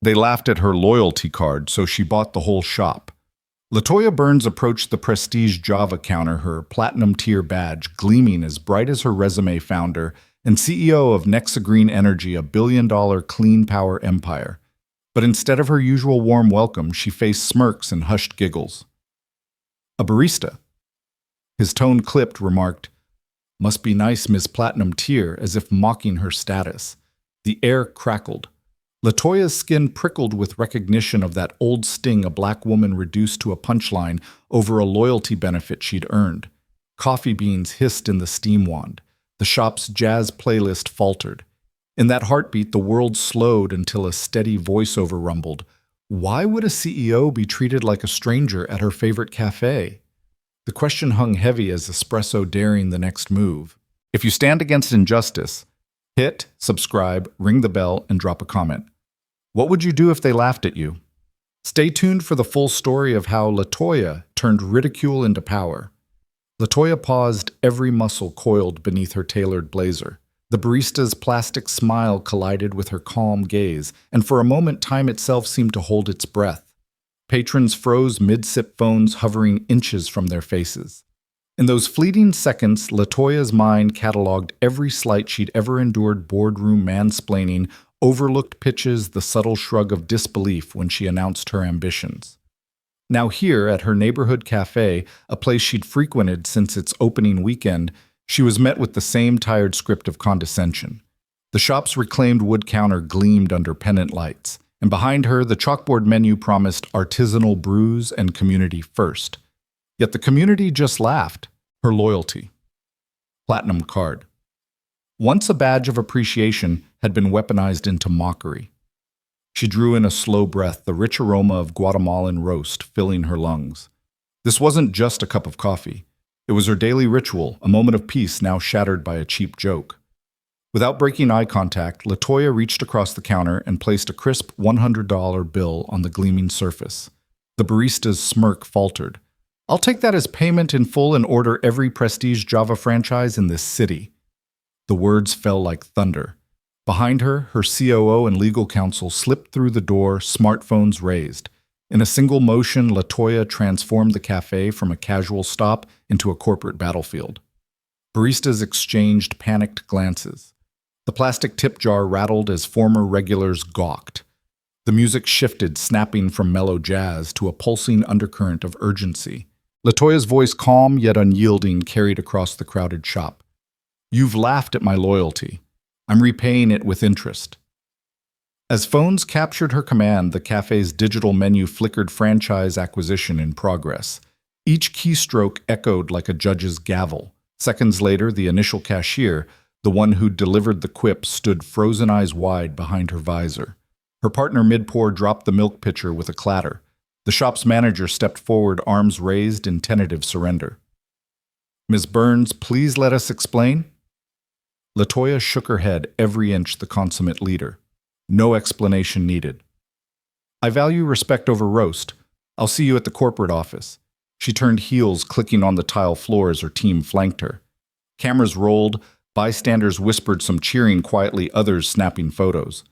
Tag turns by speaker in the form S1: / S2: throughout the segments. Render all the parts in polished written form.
S1: They laughed at her loyalty card, so she bought the whole shop. Latoya Burns approached the prestige Java counter, her platinum tier badge gleaming as bright as her resume, founder and CEO of Nexa Green Energy, a billion-dollar clean power empire. But instead of her usual warm welcome, she faced smirks and hushed giggles. A barista. His tone clipped, remarked, "Must be nice, Miss Platinum Tier," as if mocking her status. The air crackled. Latoya's skin prickled with recognition of that old sting a black woman reduced to a punchline over a loyalty benefit she'd earned. Coffee beans hissed in the steam wand. The shop's jazz playlist faltered. In that heartbeat, the world slowed until a steady voiceover rumbled. Why would a CEO be treated like a stranger at her favorite cafe? The question hung heavy as espresso daring the next move. If you stand against injustice, hit, subscribe, ring the bell, and drop a comment. What would you do if they laughed at you? Stay tuned for the full story of how Latoya turned ridicule into power. Latoya paused, every muscle coiled beneath her tailored blazer. The barista's plastic smile collided with her calm gaze, and for a moment time itself seemed to hold its breath. Patrons froze mid-sip, phones hovering inches from their faces. In those fleeting seconds, Latoya's mind cataloged every slight she'd ever endured: boardroom mansplaining, overlooked pitches, the subtle shrug of disbelief when she announced her ambitions. Now here, at her neighborhood cafe, a place she'd frequented since its opening weekend, she was met with the same tired script of condescension. The shop's reclaimed wood counter gleamed under pennant lights, and behind her, the chalkboard menu promised artisanal brews and community first. Yet the community just laughed. Her loyalty. Platinum card. Once a badge of appreciation had been weaponized into mockery. She drew in a slow breath, the rich aroma of Guatemalan roast filling her lungs. This wasn't just a cup of coffee. It was her daily ritual, a moment of peace now shattered by a cheap joke. Without breaking eye contact, Latoya reached across the counter and placed a crisp $100 bill on the gleaming surface. The barista's smirk faltered. "I'll take that as payment in full and order every prestige Java franchise in this city." The words fell like thunder. Behind her, her COO and legal counsel slipped through the door, smartphones raised. In a single motion, Latoya transformed the cafe from a casual stop into a corporate battlefield. Baristas exchanged panicked glances. The plastic tip jar rattled as former regulars gawked. The music shifted, snapping from mellow jazz to a pulsing undercurrent of urgency. Latoya's voice, calm yet unyielding, carried across the crowded shop. "You've laughed at my loyalty. I'm repaying it with interest." As phones captured her command, the cafe's digital menu flickered: franchise acquisition in progress. Each keystroke echoed like a judge's gavel. Seconds later, the initial cashier, the one who delivered the quip, stood frozen eyes wide behind her visor. Her partner mid-pour dropped the milk pitcher with a clatter. The shop's manager stepped forward, arms raised in tentative surrender. "Ms. Burns, please let us explain." Latoya shook her head, every inch the consummate leader. No explanation needed. "I value respect over roast. I'll see you at the corporate office." She turned heels, clicking on the tile floor as her team flanked her. Cameras rolled, bystanders whispered some cheering quietly, others snapping photos.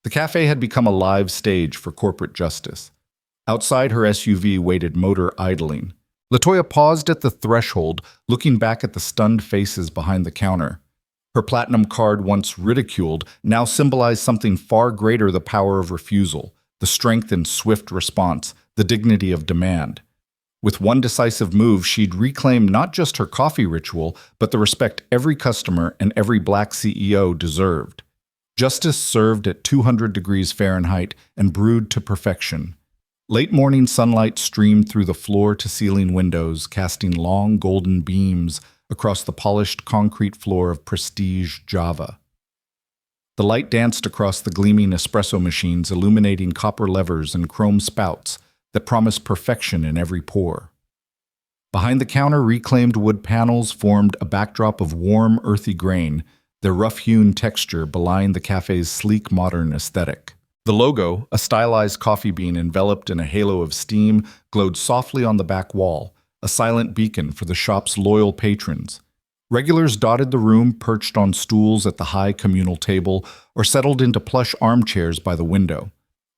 S1: The cafe had become a live stage for corporate justice. Outside, her SUV waited, motor idling. Latoya paused at the threshold, looking back at the stunned faces behind the counter. Her platinum card, once ridiculed, now symbolized something far greater: the power of refusal, the strength in swift response, the dignity of demand. With one decisive move, she'd reclaimed not just her coffee ritual, but the respect every customer and every black CEO deserved. Justice served at 200 degrees Fahrenheit and brewed to perfection. Late morning sunlight streamed through the floor-to-ceiling windows, casting long golden beams across the polished concrete floor of prestige Java. The light danced across the gleaming espresso machines, illuminating copper levers and chrome spouts that promised perfection in every pour. Behind the counter, reclaimed wood panels formed a backdrop of warm, earthy grain, their rough-hewn texture belying the cafe's sleek, modern aesthetic. The logo, a stylized coffee bean enveloped in a halo of steam, glowed softly on the back wall, a silent beacon for the shop's loyal patrons. Regulars dotted the room, perched on stools at the high communal table or settled into plush armchairs by the window.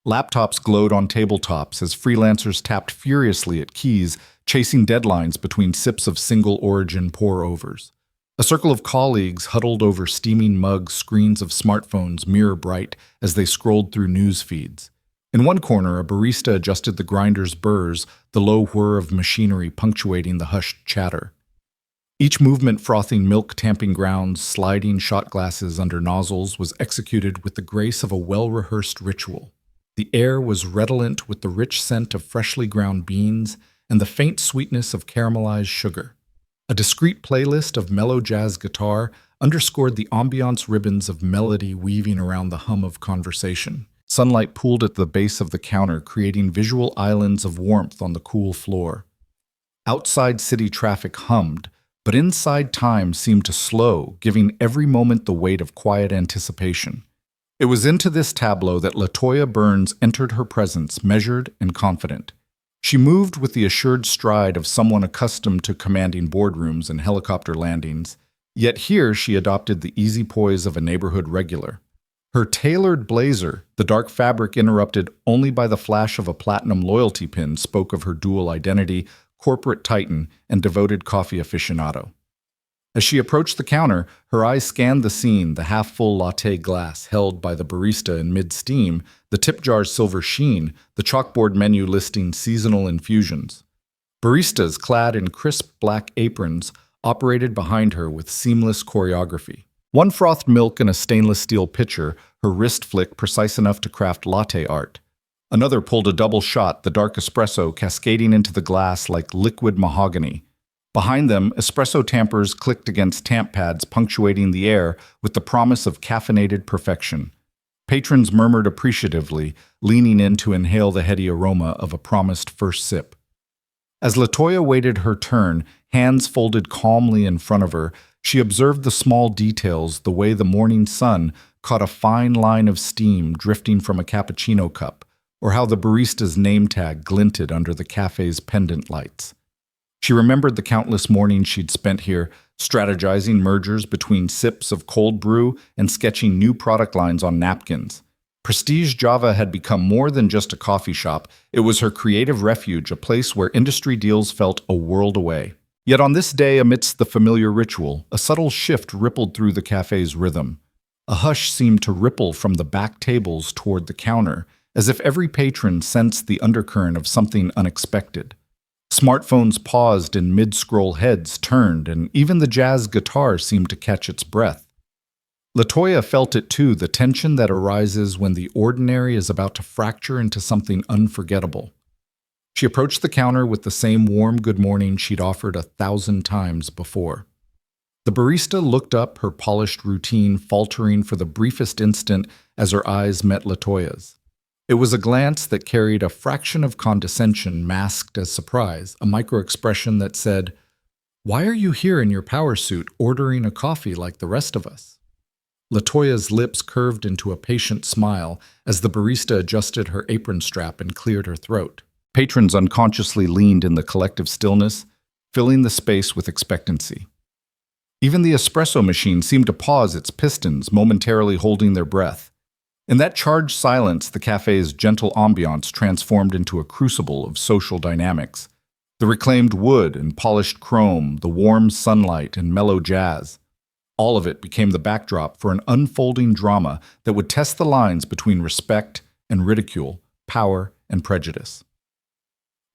S1: Laptops glowed on tabletops as freelancers tapped furiously at keys, chasing deadlines between sips of single-origin pour-overs. A circle of colleagues huddled over steaming mugs, screens of smartphones mirror-bright as they scrolled through news feeds. In one corner, a barista adjusted the grinder's burrs, the low whir of machinery punctuating the hushed chatter. Each movement frothing milk tamping grounds, sliding shot glasses under nozzles was executed with the grace of a well-rehearsed ritual. The air was redolent with the rich scent of freshly ground beans and the faint sweetness of caramelized sugar. A discreet playlist of mellow jazz guitar underscored the ambiance ribbons of melody weaving around the hum of conversation. Sunlight pooled at the base of the counter, creating visual islands of warmth on the cool floor. Outside city traffic hummed, but inside time seemed to slow, giving every moment the weight of quiet anticipation. It was into this tableau that Latoya Burns entered her presence, measured and confident. She moved with the assured stride of someone accustomed to commanding boardrooms and helicopter landings, yet here she adopted the easy poise of a neighborhood regular. Her tailored blazer, the dark fabric interrupted only by the flash of a platinum loyalty pin, spoke of her dual identity, corporate titan and devoted coffee aficionado. As she approached the counter, her eyes scanned the scene, the half-full latte glass held by the barista in mid-steam, the tip jar's silver sheen, the chalkboard menu listing seasonal infusions. Baristas clad in crisp black aprons operated behind her with seamless choreography. One frothed milk in a stainless steel pitcher, her wrist flick precise enough to craft latte art. Another pulled a double shot, the dark espresso cascading into the glass like liquid mahogany. Behind them, espresso tampers clicked against tamp pads, punctuating the air with the promise of caffeinated perfection. Patrons murmured appreciatively, leaning in to inhale the heady aroma of a promised first sip. As Latoya waited her turn, hands folded calmly in front of her, she observed the small details, the way the morning sun caught a fine line of steam drifting from a cappuccino cup, or how the barista's name tag glinted under the cafe's pendant lights. She remembered the countless mornings she'd spent here, strategizing mergers between sips of cold brew and sketching new product lines on napkins. Prestige Java had become more than just a coffee shop. It was her creative refuge, a place where industry deals felt a world away. Yet on this day, amidst the familiar ritual, a subtle shift rippled through the cafe's rhythm. A hush seemed to ripple from the back tables toward the counter, as if every patron sensed the undercurrent of something unexpected. Smartphones paused and mid-scroll heads turned, and even the jazz guitar seemed to catch its breath. Latoya felt it too, the tension that arises when the ordinary is about to fracture into something unforgettable. She approached the counter with the same warm good morning she'd offered 1,000 times before. The barista looked up, her polished routine faltering for the briefest instant as her eyes met Latoya's. It was a glance that carried a fraction of condescension masked as surprise, a micro-expression that said, "Why are you here in your power suit ordering a coffee like the rest of us?" Latoya's lips curved into a patient smile as the barista adjusted her apron strap and cleared her throat. Patrons unconsciously leaned in the collective stillness, filling the space with expectancy. Even the espresso machine seemed to pause its pistons, momentarily holding their breath. In that charged silence, the cafe's gentle ambiance transformed into a crucible of social dynamics. The reclaimed wood and polished chrome, the warm sunlight and mellow jazz. All of it became the backdrop for an unfolding drama that would test the lines between respect and ridicule, power and prejudice.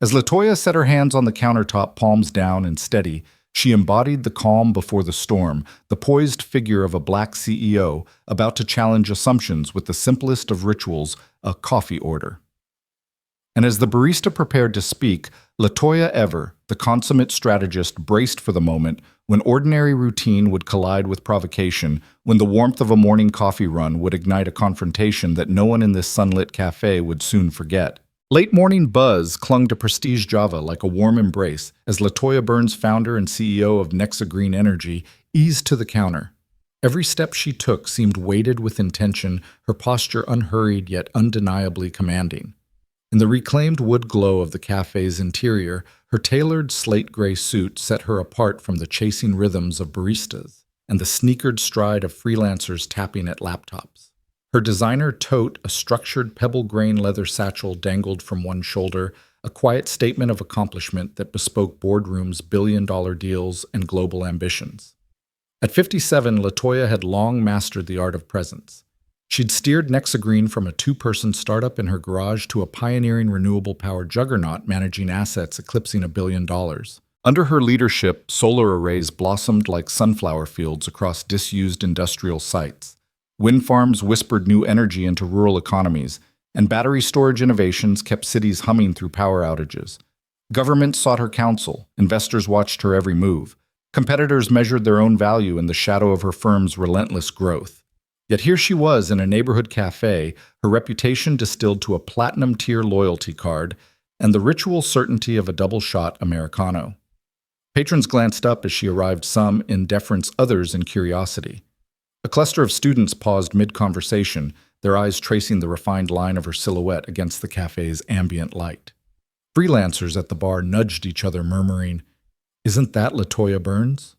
S1: As Latoya set her hands on the countertop, palms down and steady, she embodied the calm before the storm, the poised figure of a black CEO about to challenge assumptions with the simplest of rituals, a coffee order. And as the barista prepared to speak, Latoya Ever, the consummate strategist, braced for the moment when ordinary routine would collide with provocation, when the warmth of a morning coffee run would ignite a confrontation that no one in this sunlit cafe would soon forget. Late morning buzz clung to Prestige Java like a warm embrace as Latoya Burns, founder and CEO of Nexa Green Energy, eased to the counter. Every step she took seemed weighted with intention, her posture unhurried yet undeniably commanding. In the reclaimed wood glow of the cafe's interior, her tailored slate gray suit set her apart from the chasing rhythms of baristas and the sneakered stride of freelancers tapping at laptops. Her designer tote, a structured pebble grain leather satchel, dangled from one shoulder, a quiet statement of accomplishment that bespoke boardrooms, billion-dollar deals, and global ambitions. At 57, Latoya had long mastered the art of presence. She'd steered Nexagreen from a two-person startup in her garage to a pioneering renewable power juggernaut managing assets eclipsing $1 billion. Under her leadership, solar arrays blossomed like sunflower fields across disused industrial sites. Wind farms whispered new energy into rural economies, and battery storage innovations kept cities humming through power outages. Governments sought her counsel, investors watched her every move. Competitors measured their own value in the shadow of her firm's relentless growth. Yet here she was in a neighborhood cafe, her reputation distilled to a platinum-tier loyalty card and the ritual certainty of a double-shot Americano. Patrons glanced up as she arrived, some in deference, others in curiosity. A cluster of students paused mid-conversation, their eyes tracing the refined line of her silhouette against the cafe's ambient light. Freelancers at the bar nudged each other, murmuring, "Isn't that Latoya Burns?"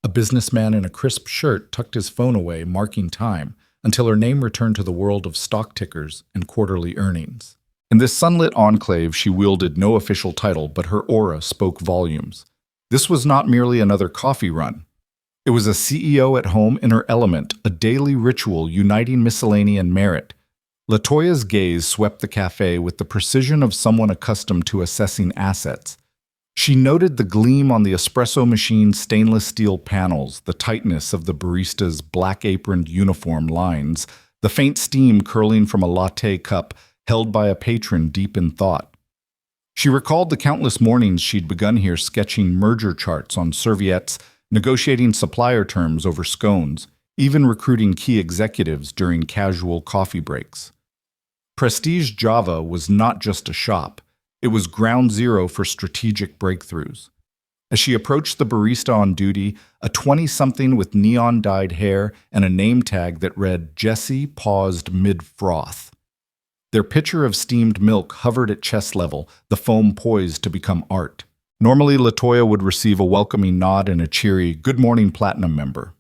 S1: A businessman in a crisp shirt tucked his phone away, marking time, until her name returned to the world of stock tickers and quarterly earnings. In this sunlit enclave, she wielded no official title, but her aura spoke volumes. This was not merely another coffee run. It was a CEO at home in her element, a daily ritual uniting miscellany and merit. Latoya's gaze swept the cafe with the precision of someone accustomed to assessing assets. She noted the gleam on the espresso machine's stainless steel panels, the tightness of the barista's black-aproned uniform lines, the faint steam curling from a latte cup held by a patron deep in thought. She recalled the countless mornings she'd begun here sketching merger charts on serviettes, negotiating supplier terms over scones, even recruiting key executives during casual coffee breaks. Prestige Java was not just a shop. It was ground zero for strategic breakthroughs. As she approached the barista on duty, a 20-something with neon-dyed hair and a name tag that read Jessie paused mid-froth. Their pitcher of steamed milk hovered at chest level, the foam poised to become art. Normally, Latoya would receive a welcoming nod and a cheery, "Good morning, Platinum member."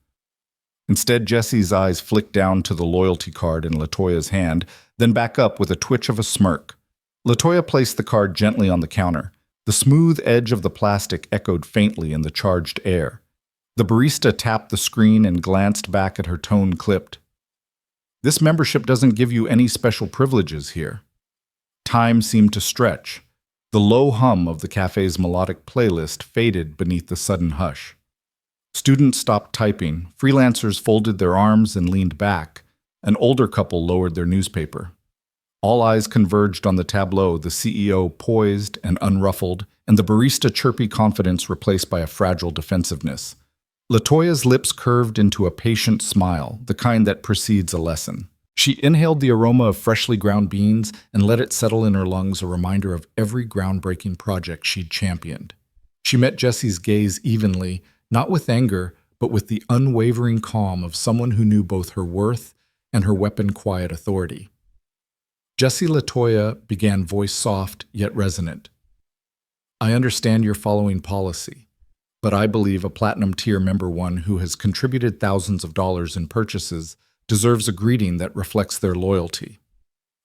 S1: Instead, Jessie's eyes flicked down to the loyalty card in Latoya's hand, then back up with a twitch of a smirk. Latoya placed the card gently on the counter. The smooth edge of the plastic echoed faintly in the charged air. The barista tapped the screen and glanced back at her, tone clipped. "This membership doesn't give you any special privileges here." Time seemed to stretch. The low hum of the cafe's melodic playlist faded beneath the sudden hush. Students stopped typing, freelancers folded their arms and leaned back, an older couple lowered their newspaper. All eyes converged on the tableau, the CEO poised and unruffled, and the barista chirpy confidence replaced by a fragile defensiveness. Latoya's lips curved into a patient smile, the kind that precedes a lesson. She inhaled the aroma of freshly ground beans and let it settle in her lungs, a reminder of every groundbreaking project she'd championed. She met Jessie's gaze evenly, not with anger, but with the unwavering calm of someone who knew both her worth and her weapon-quiet authority. Jessie Latoya began, voice soft yet resonant. "I understand you're following policy, but I believe a platinum-tier member, one who has contributed thousands of dollars in purchases, deserves a greeting that reflects their loyalty."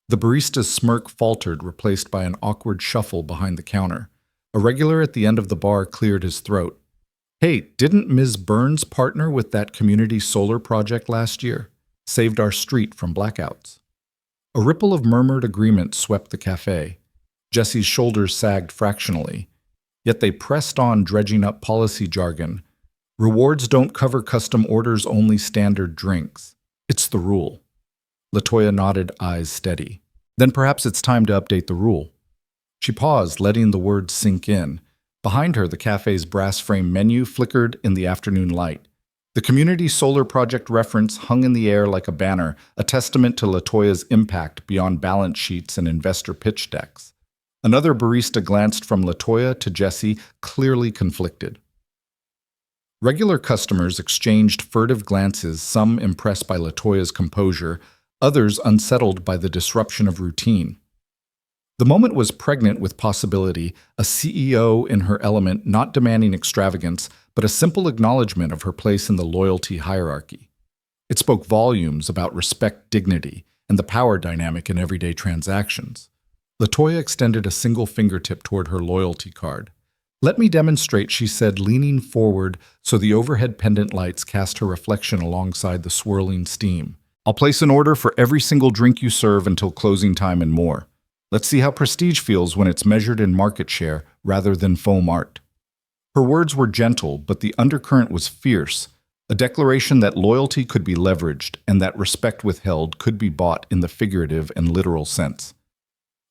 S1: The barista's smirk faltered, replaced by an awkward shuffle behind the counter. A regular at the end of the bar cleared his throat. "Hey, didn't Ms. Burns partner with that community solar project last year? Saved our street from blackouts." A ripple of murmured agreement swept the cafe. Jessie's shoulders sagged fractionally, yet they pressed on, dredging up policy jargon. "Rewards don't cover custom orders, only standard drinks. It's the rule." Latoya nodded, eyes steady. "Then perhaps it's time to update the rule." She paused, letting the words sink in. Behind her, the cafe's brass-frame menu flickered in the afternoon light. The community solar project reference hung in the air like a banner, a testament to Latoya's impact beyond balance sheets and investor pitch decks. Another barista glanced from Latoya to Jessie, clearly conflicted. Regular customers exchanged furtive glances, some impressed by Latoya's composure, others unsettled by the disruption of routine. The moment was pregnant with possibility, a CEO in her element, not demanding extravagance, but a simple acknowledgement of her place in the loyalty hierarchy. It spoke volumes about respect, dignity, and the power dynamic in everyday transactions. Latoya extended a single fingertip toward her loyalty card. "Let me demonstrate," she said, leaning forward so the overhead pendant lights cast her reflection alongside the swirling steam. "I'll place an order for every single drink you serve until closing time and more. Let's see how prestige feels when it's measured in market share rather than foam art." Her words were gentle, but the undercurrent was fierce, a declaration that loyalty could be leveraged and that respect withheld could be bought in the figurative and literal sense.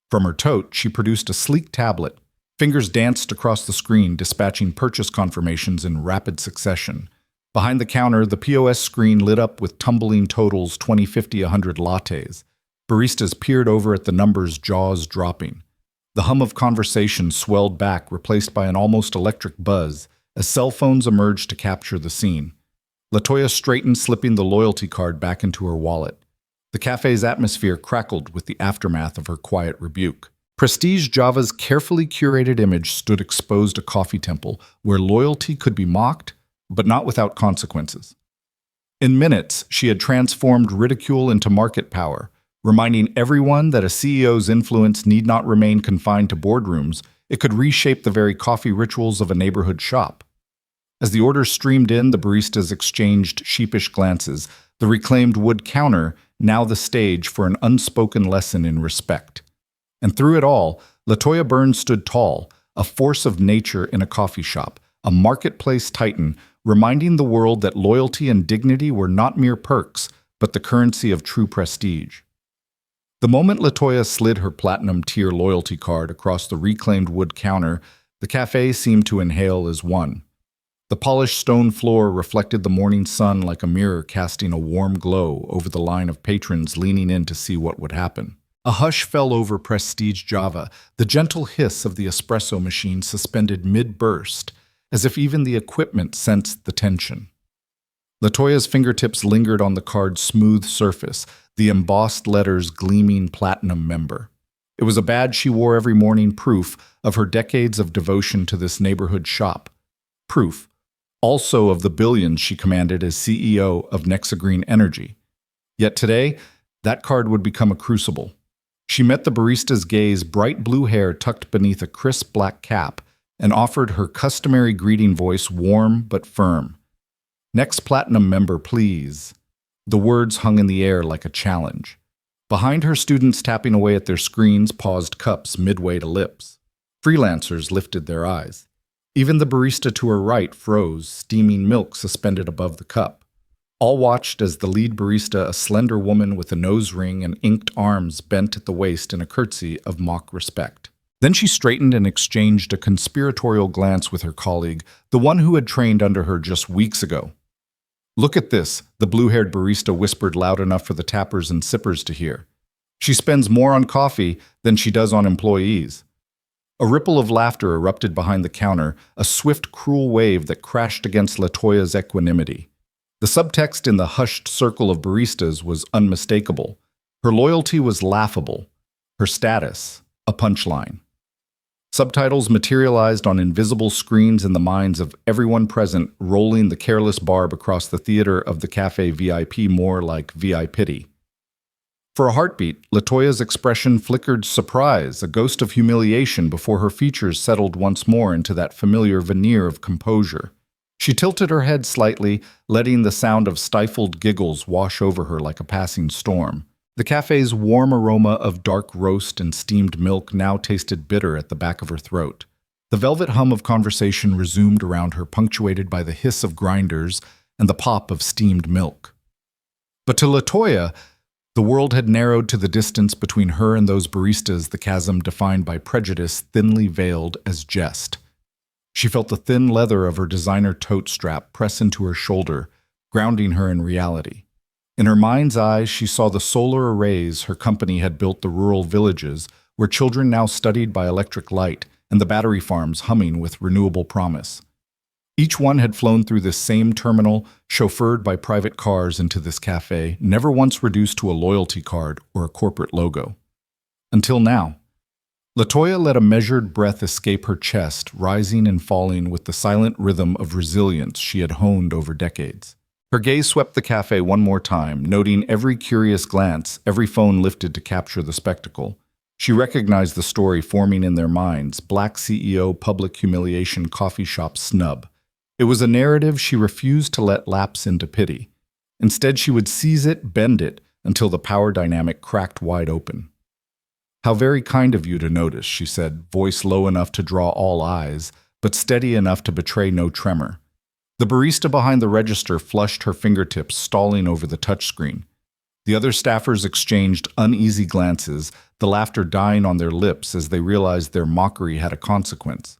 S1: From her tote, she produced a sleek tablet. Fingers danced across the screen, dispatching purchase confirmations in rapid succession. Behind the counter, the POS screen lit up with tumbling totals 20, 50, 100 lattes. Baristas peered over at the numbers, jaws dropping. The hum of conversation swelled back, replaced by an almost electric buzz, as cell phones emerged to capture the scene. Latoya straightened, slipping the loyalty card back into her wallet. The cafe's atmosphere crackled with the aftermath of her quiet rebuke. Prestige Java's carefully curated image stood exposed a coffee temple where loyalty could be mocked, but not without consequences. In minutes, she had transformed ridicule into market power, reminding everyone that a CEO's influence need not remain confined to boardrooms. It could reshape the very coffee rituals of a neighborhood shop. As the orders streamed in, the baristas exchanged sheepish glances, the reclaimed wood counter now the stage for an unspoken lesson in respect. And through it all, Latoya Burns stood tall, a force of nature in a coffee shop, a marketplace titan, reminding the world that loyalty and dignity were not mere perks, but the currency of true prestige. The moment Latoya slid her platinum-tier loyalty card across the reclaimed wood counter, the cafe seemed to inhale as one. The polished stone floor reflected the morning sun like a mirror, casting a warm glow over the line of patrons leaning in to see what would happen. A hush fell over Prestige Java, the gentle hiss of the espresso machine suspended mid-burst, as if even the equipment sensed the tension. Latoya's fingertips lingered on the card's smooth surface, the embossed letters gleaming platinum member. It was a badge she wore every morning, proof of her decades of devotion to this neighborhood shop. Proof, also, of the billions she commanded as CEO of Nexagreen Energy. Yet today, that card would become a crucible. She met the barista's gaze, bright blue hair tucked beneath a crisp black cap, and offered her customary greeting voice, warm but firm. "Next platinum member, please." The words hung in the air like a challenge. Behind her, students tapping away at their screens paused cups midway to lips. Freelancers lifted their eyes. Even the barista to her right froze, steaming milk suspended above the cup. All watched as the lead barista, a slender woman with a nose ring and inked arms, bent at the waist in a curtsy of mock respect. Then she straightened and exchanged a conspiratorial glance with her colleague, the one who had trained under her just weeks ago. "Look at this," the blue-haired barista whispered loud enough for the tappers and sippers to hear. "She spends more on coffee than she does on employees." A ripple of laughter erupted behind the counter, a swift, cruel wave that crashed against Latoya's equanimity. The subtext in the hushed circle of baristas was unmistakable. Her loyalty was laughable, her status a punchline. Subtitles materialized on invisible screens in the minds of everyone present, rolling the careless barb across the theater of the cafe VIP more like VI pity. For a heartbeat, Latoya's expression flickered surprise, a ghost of humiliation before her features settled once more into that familiar veneer of composure. She tilted her head slightly, letting the sound of stifled giggles wash over her like a passing storm. The cafe's warm aroma of dark roast and steamed milk now tasted bitter at the back of her throat. The velvet hum of conversation resumed around her, punctuated by the hiss of grinders and the pop of steamed milk. But to Latoya, the world had narrowed to the distance between her and those baristas, the chasm defined by prejudice thinly veiled as jest. She felt the thin leather of her designer tote strap press into her shoulder, grounding her in reality. In her mind's eye, she saw the solar arrays her company had built, the rural villages where children now studied by electric light, and the battery farms humming with renewable promise. Each one had flown through this same terminal, chauffeured by private cars into this cafe, never once reduced to a loyalty card or a corporate logo. Until now. Latoya let a measured breath escape her chest, rising and falling with the silent rhythm of resilience she had honed over decades. Her gaze swept the cafe one more time, noting every curious glance, every phone lifted to capture the spectacle. She recognized the story forming in their minds: Black CEO public humiliation coffee shop snub. It was a narrative she refused to let lapse into pity. Instead, she would seize it, bend it, until the power dynamic cracked wide open. "How very kind of you to notice," she said, voice low enough to draw all eyes, but steady enough to betray no tremor. The barista behind the register flushed her fingertips, stalling over the touchscreen. The other staffers exchanged uneasy glances, the laughter dying on their lips as they realized their mockery had a consequence.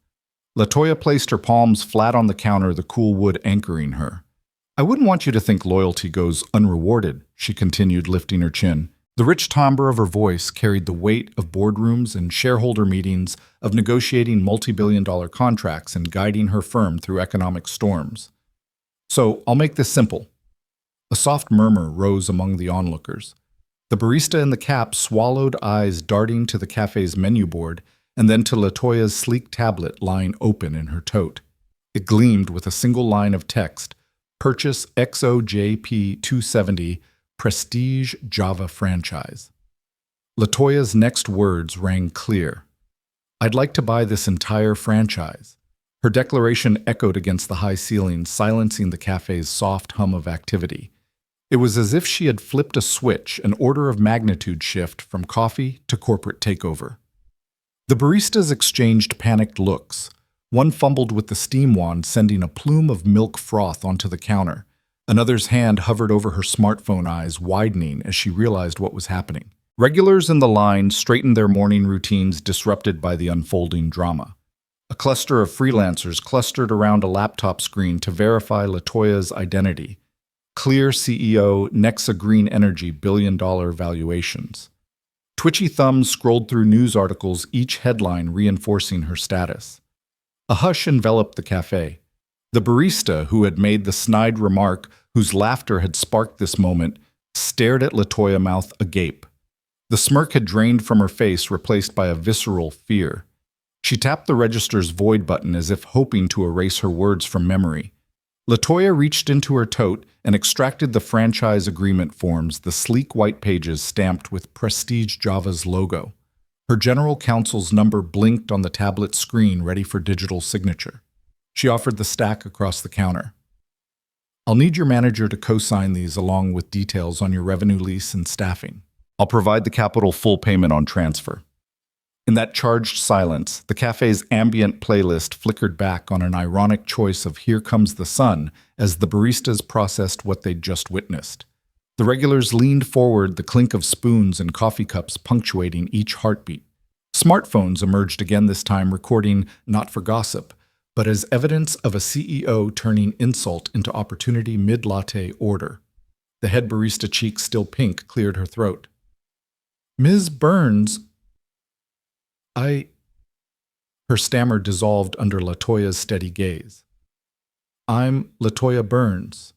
S1: Latoya placed her palms flat on the counter, the cool wood anchoring her. "I wouldn't want you to think loyalty goes unrewarded," she continued, lifting her chin. The rich timbre of her voice carried the weight of boardrooms and shareholder meetings, of negotiating multi-billion-dollar contracts and guiding her firm through economic storms. "So, I'll make this simple." A soft murmur rose among the onlookers. The barista in the cap swallowed, eyes darting to the cafe's menu board and then to Latoya's sleek tablet lying open in her tote. It gleamed with a single line of text: "Purchase XOJP 270 Prestige Java franchise." Latoya's next words rang clear: "I'd like to buy this entire franchise." Her declaration echoed against the high ceiling, silencing the cafe's soft hum of activity. It was as if she had flipped a switch, an order of magnitude shift from coffee to corporate takeover. The baristas exchanged panicked looks. One fumbled with the steam wand, sending a plume of milk froth onto the counter. Another's hand hovered over her smartphone, eyes widening as she realized what was happening. Regulars in the line straightened their morning routines, disrupted by the unfolding drama. A cluster of freelancers clustered around a laptop screen to verify Latoya's identity. Clear CEO, Nexa Green Energy billion-dollar valuations. Twitchy thumbs scrolled through news articles, each headline reinforcing her status. A hush enveloped the cafe. The barista, who had made the snide remark, whose laughter had sparked this moment, stared at Latoya, mouth agape. The smirk had drained from her face, replaced by a visceral fear. She tapped the register's void button as if hoping to erase her words from memory. Latoya reached into her tote and extracted the franchise agreement forms, the sleek white pages stamped with Prestige Java's logo. Her general counsel's number blinked on the tablet screen, ready for digital signature. She offered the stack across the counter. "I'll need your manager to co-sign these along with details on your revenue lease and staffing. I'll provide the capital full payment on transfer." In that charged silence, the cafe's ambient playlist flickered back on an ironic choice of "Here Comes the Sun" as the baristas processed what they'd just witnessed. The regulars leaned forward, the clink of spoons and coffee cups punctuating each heartbeat. Smartphones emerged again, this time recording not for gossip, but as evidence of a CEO turning insult into opportunity mid-latte order. The head barista, cheek still pink, cleared her throat. "Ms. Burns, Her stammer dissolved under Latoya's steady gaze. "I'm Latoya Burns."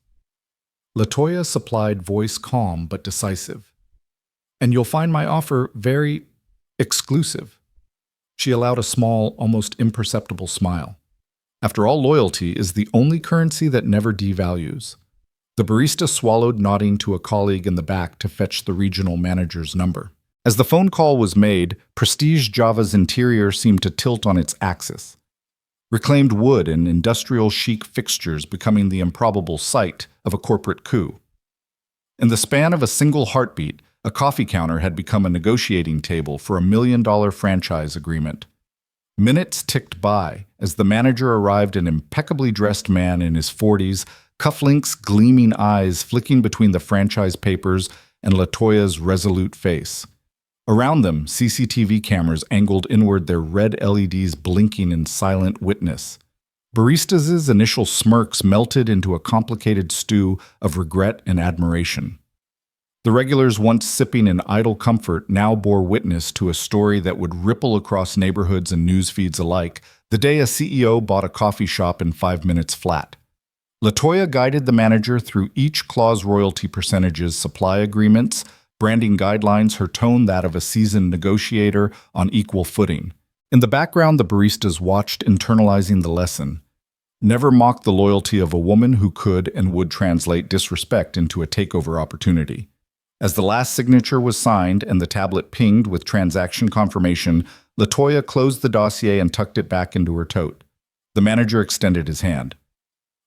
S1: Latoya supplied, voice calm but decisive. "And you'll find my offer very exclusive." She allowed a small, almost imperceptible smile. After all, loyalty is the only currency that never devalues. The barista swallowed, nodding to a colleague in the back to fetch the regional manager's number. As the phone call was made, Prestige Java's interior seemed to tilt on its axis. Reclaimed wood and industrial chic fixtures becoming the improbable site of a corporate coup. In the span of a single heartbeat, a coffee counter had become a negotiating table for $1 million franchise agreement. Minutes ticked by as the manager arrived, an impeccably dressed man in his 40s, cufflinks, gleaming eyes flicking between the franchise papers and Latoya's resolute face. Around them, CCTV cameras angled inward, their red LEDs blinking in silent witness. Baristas' initial smirks melted into a complicated stew of regret and admiration. The regulars, once sipping in idle comfort, now bore witness to a story that would ripple across neighborhoods and news feeds alike: the day a CEO bought a coffee shop in 5 minutes flat. Latoya guided the manager through each clause: royalty percentages, supply agreements, branding guidelines, her tone that of a seasoned negotiator on equal footing. In the background, the baristas watched, internalizing the lesson. Never mock the loyalty of a woman who could and would translate disrespect into a takeover opportunity. As the last signature was signed and the tablet pinged with transaction confirmation, Latoya closed the dossier and tucked it back into her tote. The manager extended his hand.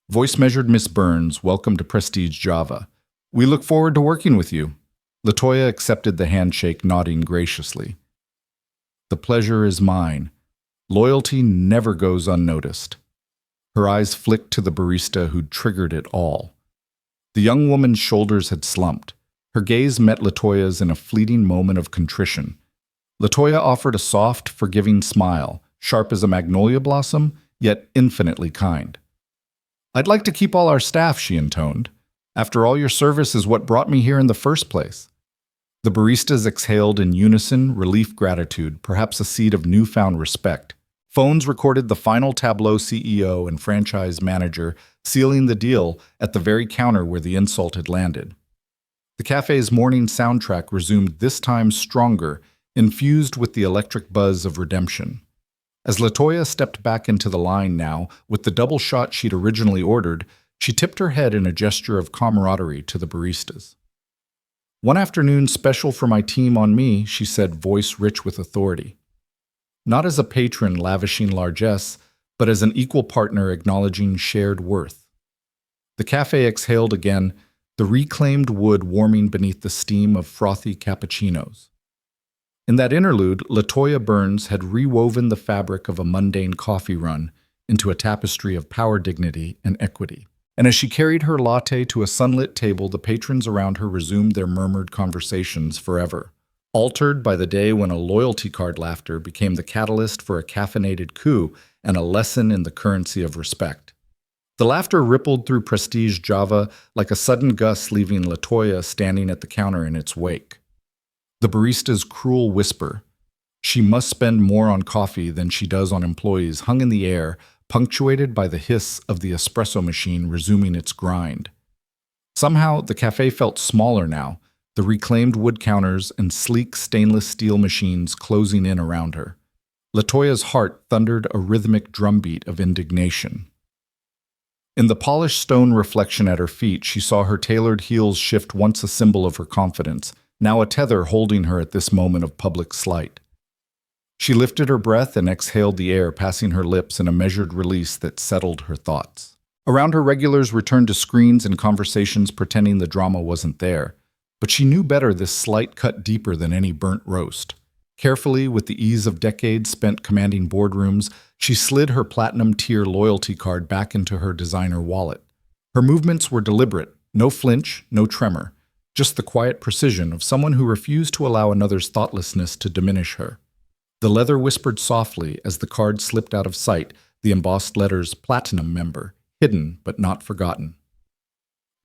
S1: Voice measured Miss Burns, welcome to Prestige Java. We look forward to working with you. Latoya accepted the handshake, nodding graciously. The pleasure is mine. Loyalty never goes unnoticed. Her eyes flicked to the barista who'd triggered it all. The young woman's shoulders had slumped. Her gaze met Latoya's in a fleeting moment of contrition. Latoya offered a soft, forgiving smile, sharp as a magnolia blossom, yet infinitely kind. I'd like to keep all our staff, she intoned. After all, your service is what brought me here in the first place. The baristas exhaled in unison, relief, gratitude, perhaps a seed of newfound respect. Phones recorded the final Tableau CEO and franchise manager sealing the deal at the very counter where the insult had landed. The cafe's morning soundtrack resumed, this time stronger, infused with the electric buzz of redemption. As Latoya stepped back into the line now, with the double shot she'd originally ordered, she tipped her head in a gesture of camaraderie to the baristas. One afternoon special for my team on me, she said, voice rich with authority. Not as a patron lavishing largesse, but as an equal partner acknowledging shared worth. The cafe exhaled again, the reclaimed wood warming beneath the steam of frothy cappuccinos. In that interlude, Latoya Burns had rewoven the fabric of a mundane coffee run into a tapestry of power, dignity, and equity. And as she carried her latte to a sunlit table, the patrons around her resumed their murmured conversations forever, altered by the day when a loyalty card laughter became the catalyst for a caffeinated coup and a lesson in the currency of respect. The laughter rippled through Prestige Java like a sudden gust, leaving Latoya standing at the counter in its wake. The barista's cruel whisper, she must spend more on coffee than she does on employees, hung in the air, punctuated by the hiss of the espresso machine resuming its grind. Somehow, the cafe felt smaller now, the reclaimed wood counters and sleek stainless steel machines closing in around her. Latoya's heart thundered a rhythmic drumbeat of indignation. In the polished stone reflection at her feet, she saw her tailored heels shift, once a symbol of her confidence, now a tether holding her at this moment of public slight. She lifted her breath and exhaled the air, passing her lips in a measured release that settled her thoughts. Around her, regulars returned to screens and conversations, pretending the drama wasn't there. But she knew better, this slight cut deeper than any burnt roast. Carefully, with the ease of decades spent commanding boardrooms, she slid her platinum-tier loyalty card back into her designer wallet. Her movements were deliberate, no flinch, no tremor, just the quiet precision of someone who refused to allow another's thoughtlessness to diminish her. The leather whispered softly as the card slipped out of sight, the embossed letters Platinum Member, hidden but not forgotten.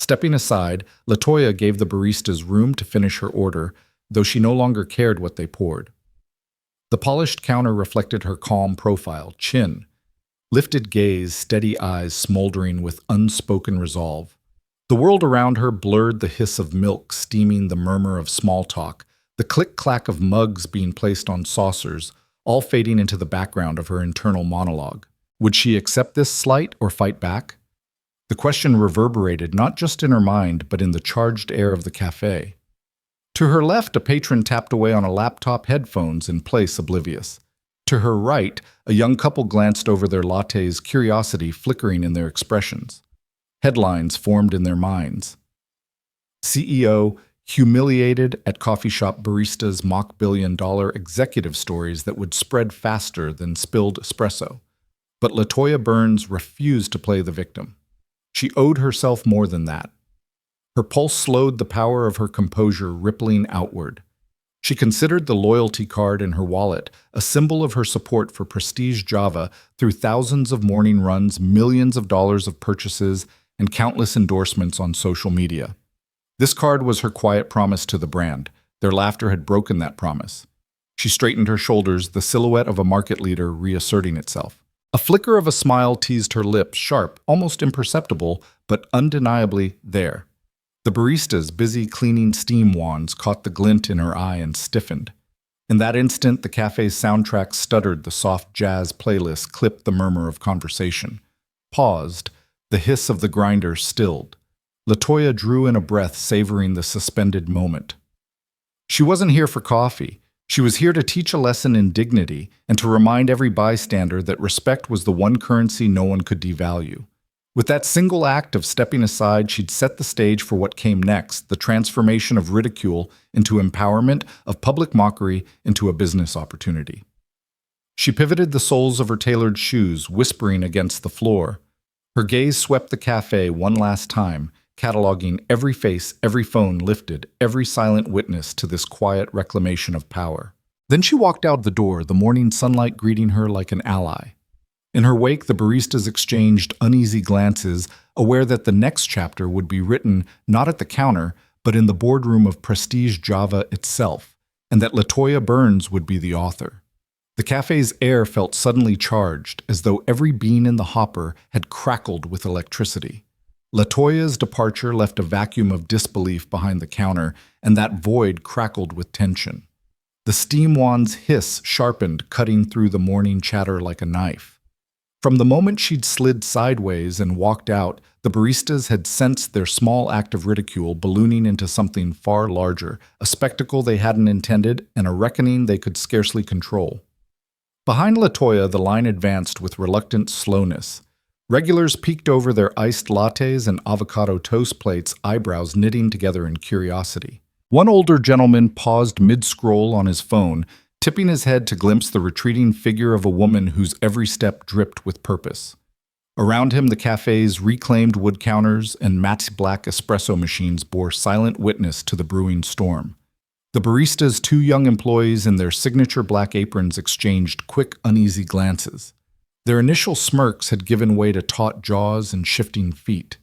S1: Stepping aside, Latoya gave the baristas room to finish her order, though she no longer cared what they poured. The polished counter reflected her calm profile, chin, lifted gaze, steady eyes smoldering with unspoken resolve. The world around her blurred, the hiss of milk steaming, the murmur of small talk, the click-clack of mugs being placed on saucers, all fading into the background of her internal monologue. Would she accept this slight or fight back? The question reverberated not just in her mind, but in the charged air of the cafe. To her left, a patron tapped away on a laptop, headphones in place, oblivious. To her right, a young couple glanced over their lattes, curiosity flickering in their expressions. Headlines formed in their minds. CEO humiliated at coffee shop baristas, mock billion-dollar executive stories that would spread faster than spilled espresso. But Latoya Burns refused to play the victim. She owed herself more than that. Her pulse slowed, the power of her composure rippling outward. She considered the loyalty card in her wallet a symbol of her support for Prestige Java through thousands of morning runs, millions of dollars of purchases, and countless endorsements on social media. This card was her quiet promise to the brand. Their laughter had broken that promise. She straightened her shoulders, the silhouette of a market leader reasserting itself. A flicker of a smile teased her lips, sharp, almost imperceptible, but undeniably there. The baristas, busy cleaning steam wands, caught the glint in her eye and stiffened. In that instant, the cafe's soundtrack stuttered, the soft jazz playlist clipped the murmur of conversation. paused, the hiss of the grinder stilled. Latoya drew in a breath, savoring the suspended moment. She wasn't here for coffee. She was here to teach a lesson in dignity and to remind every bystander that respect was the one currency no one could devalue. With that single act of stepping aside, she'd set the stage for what came next, the transformation of ridicule into empowerment, of public mockery into a business opportunity. She pivoted the soles of her tailored shoes, whispering against the floor. Her gaze swept the cafe one last time, cataloging every face, every phone lifted, every silent witness to this quiet reclamation of power. Then she walked out the door, the morning sunlight greeting her like an ally. In her wake, the baristas exchanged uneasy glances, aware that the next chapter would be written not at the counter, but in the boardroom of Prestige Java itself, and that Latoya Burns would be the author. The cafe's air felt suddenly charged, as though every bean in the hopper had crackled with electricity. Latoya's departure left a vacuum of disbelief behind the counter, and that void crackled with tension. The steam wand's hiss sharpened, cutting through the morning chatter like a knife. From the moment she'd slid sideways and walked out, the baristas had sensed their small act of ridicule ballooning into something far larger, a spectacle they hadn't intended and a reckoning they could scarcely control. Behind Latoya, the line advanced with reluctant slowness. Regulars peeked over their iced lattes and avocado toast plates, eyebrows knitting together in curiosity. One older gentleman paused mid-scroll on his phone, tipping his head to glimpse the retreating figure of a woman whose every step dripped with purpose. Around him, the cafe's reclaimed wood counters and matte black espresso machines bore silent witness to the brewing storm. The barista's two young employees in their signature black aprons exchanged quick, uneasy glances. Their initial smirks had given way to taut jaws and shifting feet.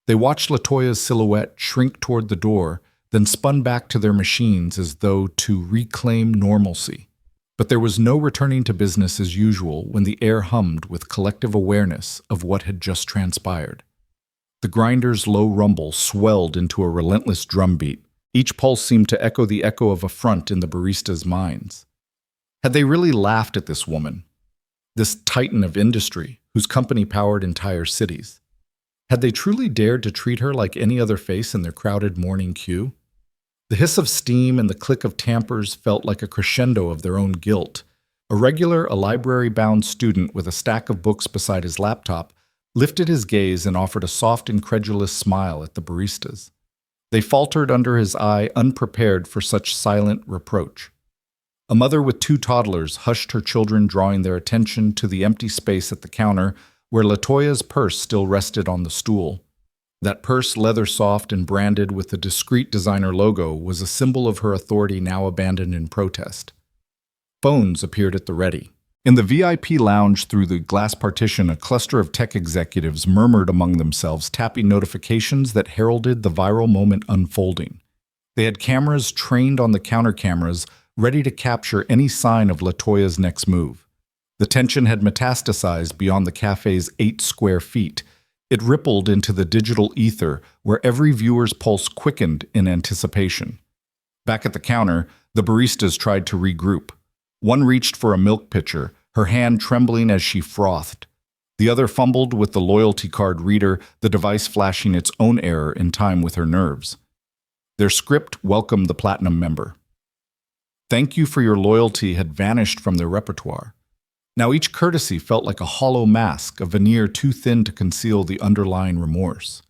S1: They watched Latoya's silhouette shrink toward the door, then spun back to their machines as though to reclaim normalcy. But there was no returning to business as usual when the air hummed with collective awareness of what had just transpired. The grinder's low rumble swelled into a relentless drumbeat. Each pulse seemed to echo the echo of affront in the baristas' minds. Had they really laughed at this woman, this titan of industry whose company powered entire cities? Had they truly dared to treat her like any other face in their crowded morning queue? The hiss of steam and the click of tampers felt like a crescendo of their own guilt. A library-bound student with a stack of books beside his laptop lifted his gaze and offered a soft, incredulous smile at the baristas. They faltered under his eye, unprepared for such silent reproach. A mother with two toddlers hushed her children, drawing their attention to the empty space at the counter where Latoya's purse still rested on the stool. That purse, leather soft and branded with the discreet designer logo, was a symbol of her authority now abandoned in protest. Phones appeared at the ready. In the VIP lounge through the glass partition, a cluster of tech executives murmured among themselves, tapping notifications that heralded the viral moment unfolding. They had cameras trained on the counter cameras, ready to capture any sign of Latoya's next move. The tension had metastasized beyond the cafe's 8 square feet. It rippled into the digital ether, where every viewer's pulse quickened in anticipation. Back at the counter, the baristas tried to regroup. One reached for a milk pitcher, her hand trembling as she frothed. The other fumbled with the loyalty card reader, the device flashing its own error in time with her nerves. Their script welcomed the platinum member. Thank you for your loyalty had vanished from their repertoire. Now each courtesy felt like a hollow mask, a veneer too thin to conceal the underlying remorse.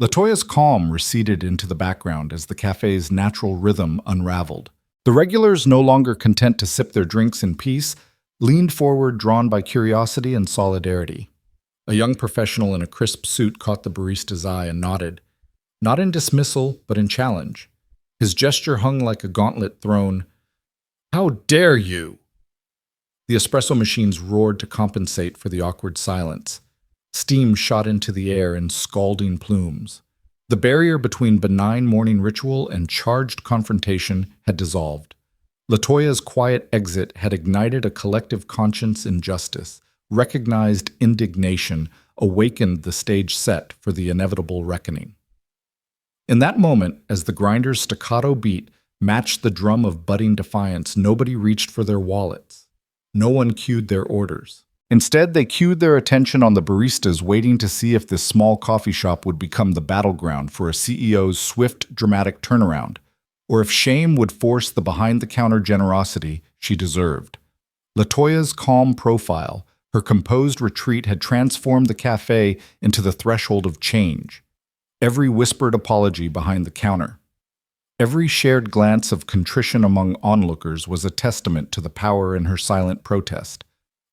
S1: Latoya's calm receded into the background as the cafe's natural rhythm unraveled. The regulars, no longer content to sip their drinks in peace, leaned forward, drawn by curiosity and solidarity. A young professional in a crisp suit caught the barista's eye and nodded, not in dismissal, but in challenge. His gesture hung like a gauntlet thrown. "How dare you!" The espresso machines roared to compensate for the awkward silence. Steam shot into the air in scalding plumes. The barrier between benign morning ritual and charged confrontation had dissolved. Latoya's quiet exit had ignited a collective conscience in justice, recognized indignation, awakened the stage set for the inevitable reckoning. In that moment, as the grinder's staccato beat matched the drum of budding defiance, nobody reached for their wallets. No one cued their orders. Instead, they cued their attention on the baristas waiting to see if this small coffee shop would become the battleground for a CEO's swift, dramatic turnaround, or if shame would force the behind-the-counter generosity she deserved. Latoya's calm profile, her composed retreat had transformed the cafe into the threshold of change. Every whispered apology behind the counter, every shared glance of contrition among onlookers was a testament to the power in her silent protest.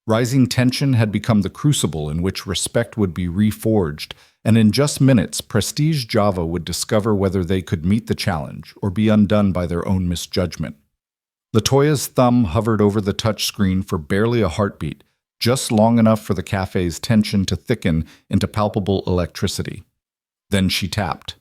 S1: Rising tension had become the crucible in which respect would be reforged, and in just minutes, Prestige Java would discover whether they could meet the challenge or be undone by their own misjudgment. Latoya's thumb hovered over the touchscreen for barely a heartbeat, just long enough for the cafe's tension to thicken into palpable electricity. Then she tapped.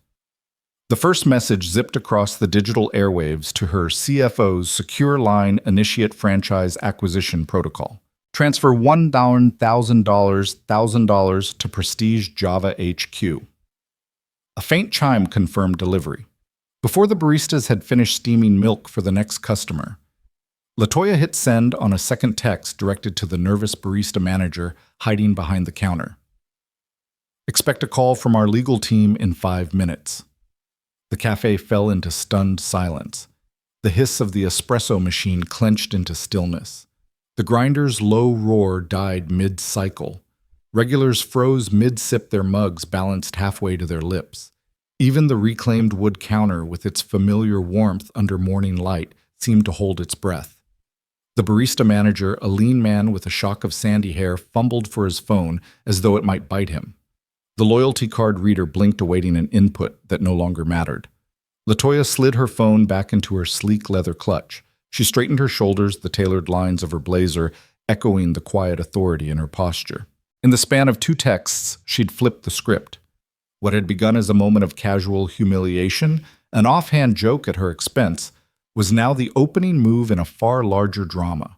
S1: The first message zipped across the digital airwaves to her CFO's secure line initiate franchise acquisition protocol. Transfer $1,000 to Prestige Java HQ. A faint chime confirmed delivery. Before the baristas had finished steaming milk for the next customer, Latoya hit send on a second text directed to the nervous barista manager hiding behind the counter. Expect a call from our legal team in 5 minutes. The cafe fell into stunned silence. The hiss of the espresso machine clenched into stillness. The grinder's low roar died mid-cycle. Regulars froze mid-sip, their mugs balanced halfway to their lips. Even the reclaimed wood counter with its familiar warmth under morning light seemed to hold its breath. The barista manager, a lean man with a shock of sandy hair, fumbled for his phone as though it might bite him. The loyalty card reader blinked, awaiting an input that no longer mattered. Latoya slid her phone back into her sleek leather clutch. She straightened her shoulders, the tailored lines of her blazer echoing the quiet authority in her posture. In the span of 2 texts, she'd flipped the script. What had begun as a moment of casual humiliation, an offhand joke at her expense, was now the opening move in a far larger drama.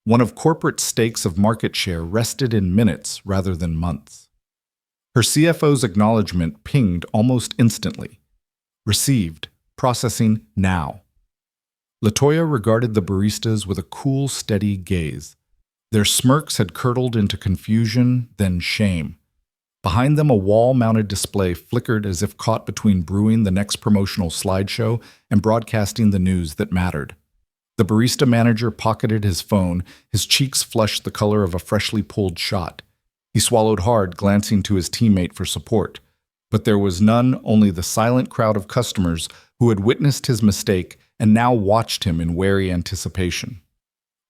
S1: One of corporate stakes of market share rested in minutes rather than months. Her CFO's acknowledgement pinged almost instantly. Received. Processing now. Latoya regarded the baristas with a cool, steady gaze. Their smirks had curdled into confusion, then shame. Behind them, a wall-mounted display flickered as if caught between brewing the next promotional slideshow and broadcasting the news that mattered. The barista manager pocketed his phone, his cheeks flushed the color of a freshly pulled shot. He swallowed hard, glancing to his teammate for support. But there was none, only the silent crowd of customers who had witnessed his mistake and now watched him in wary anticipation.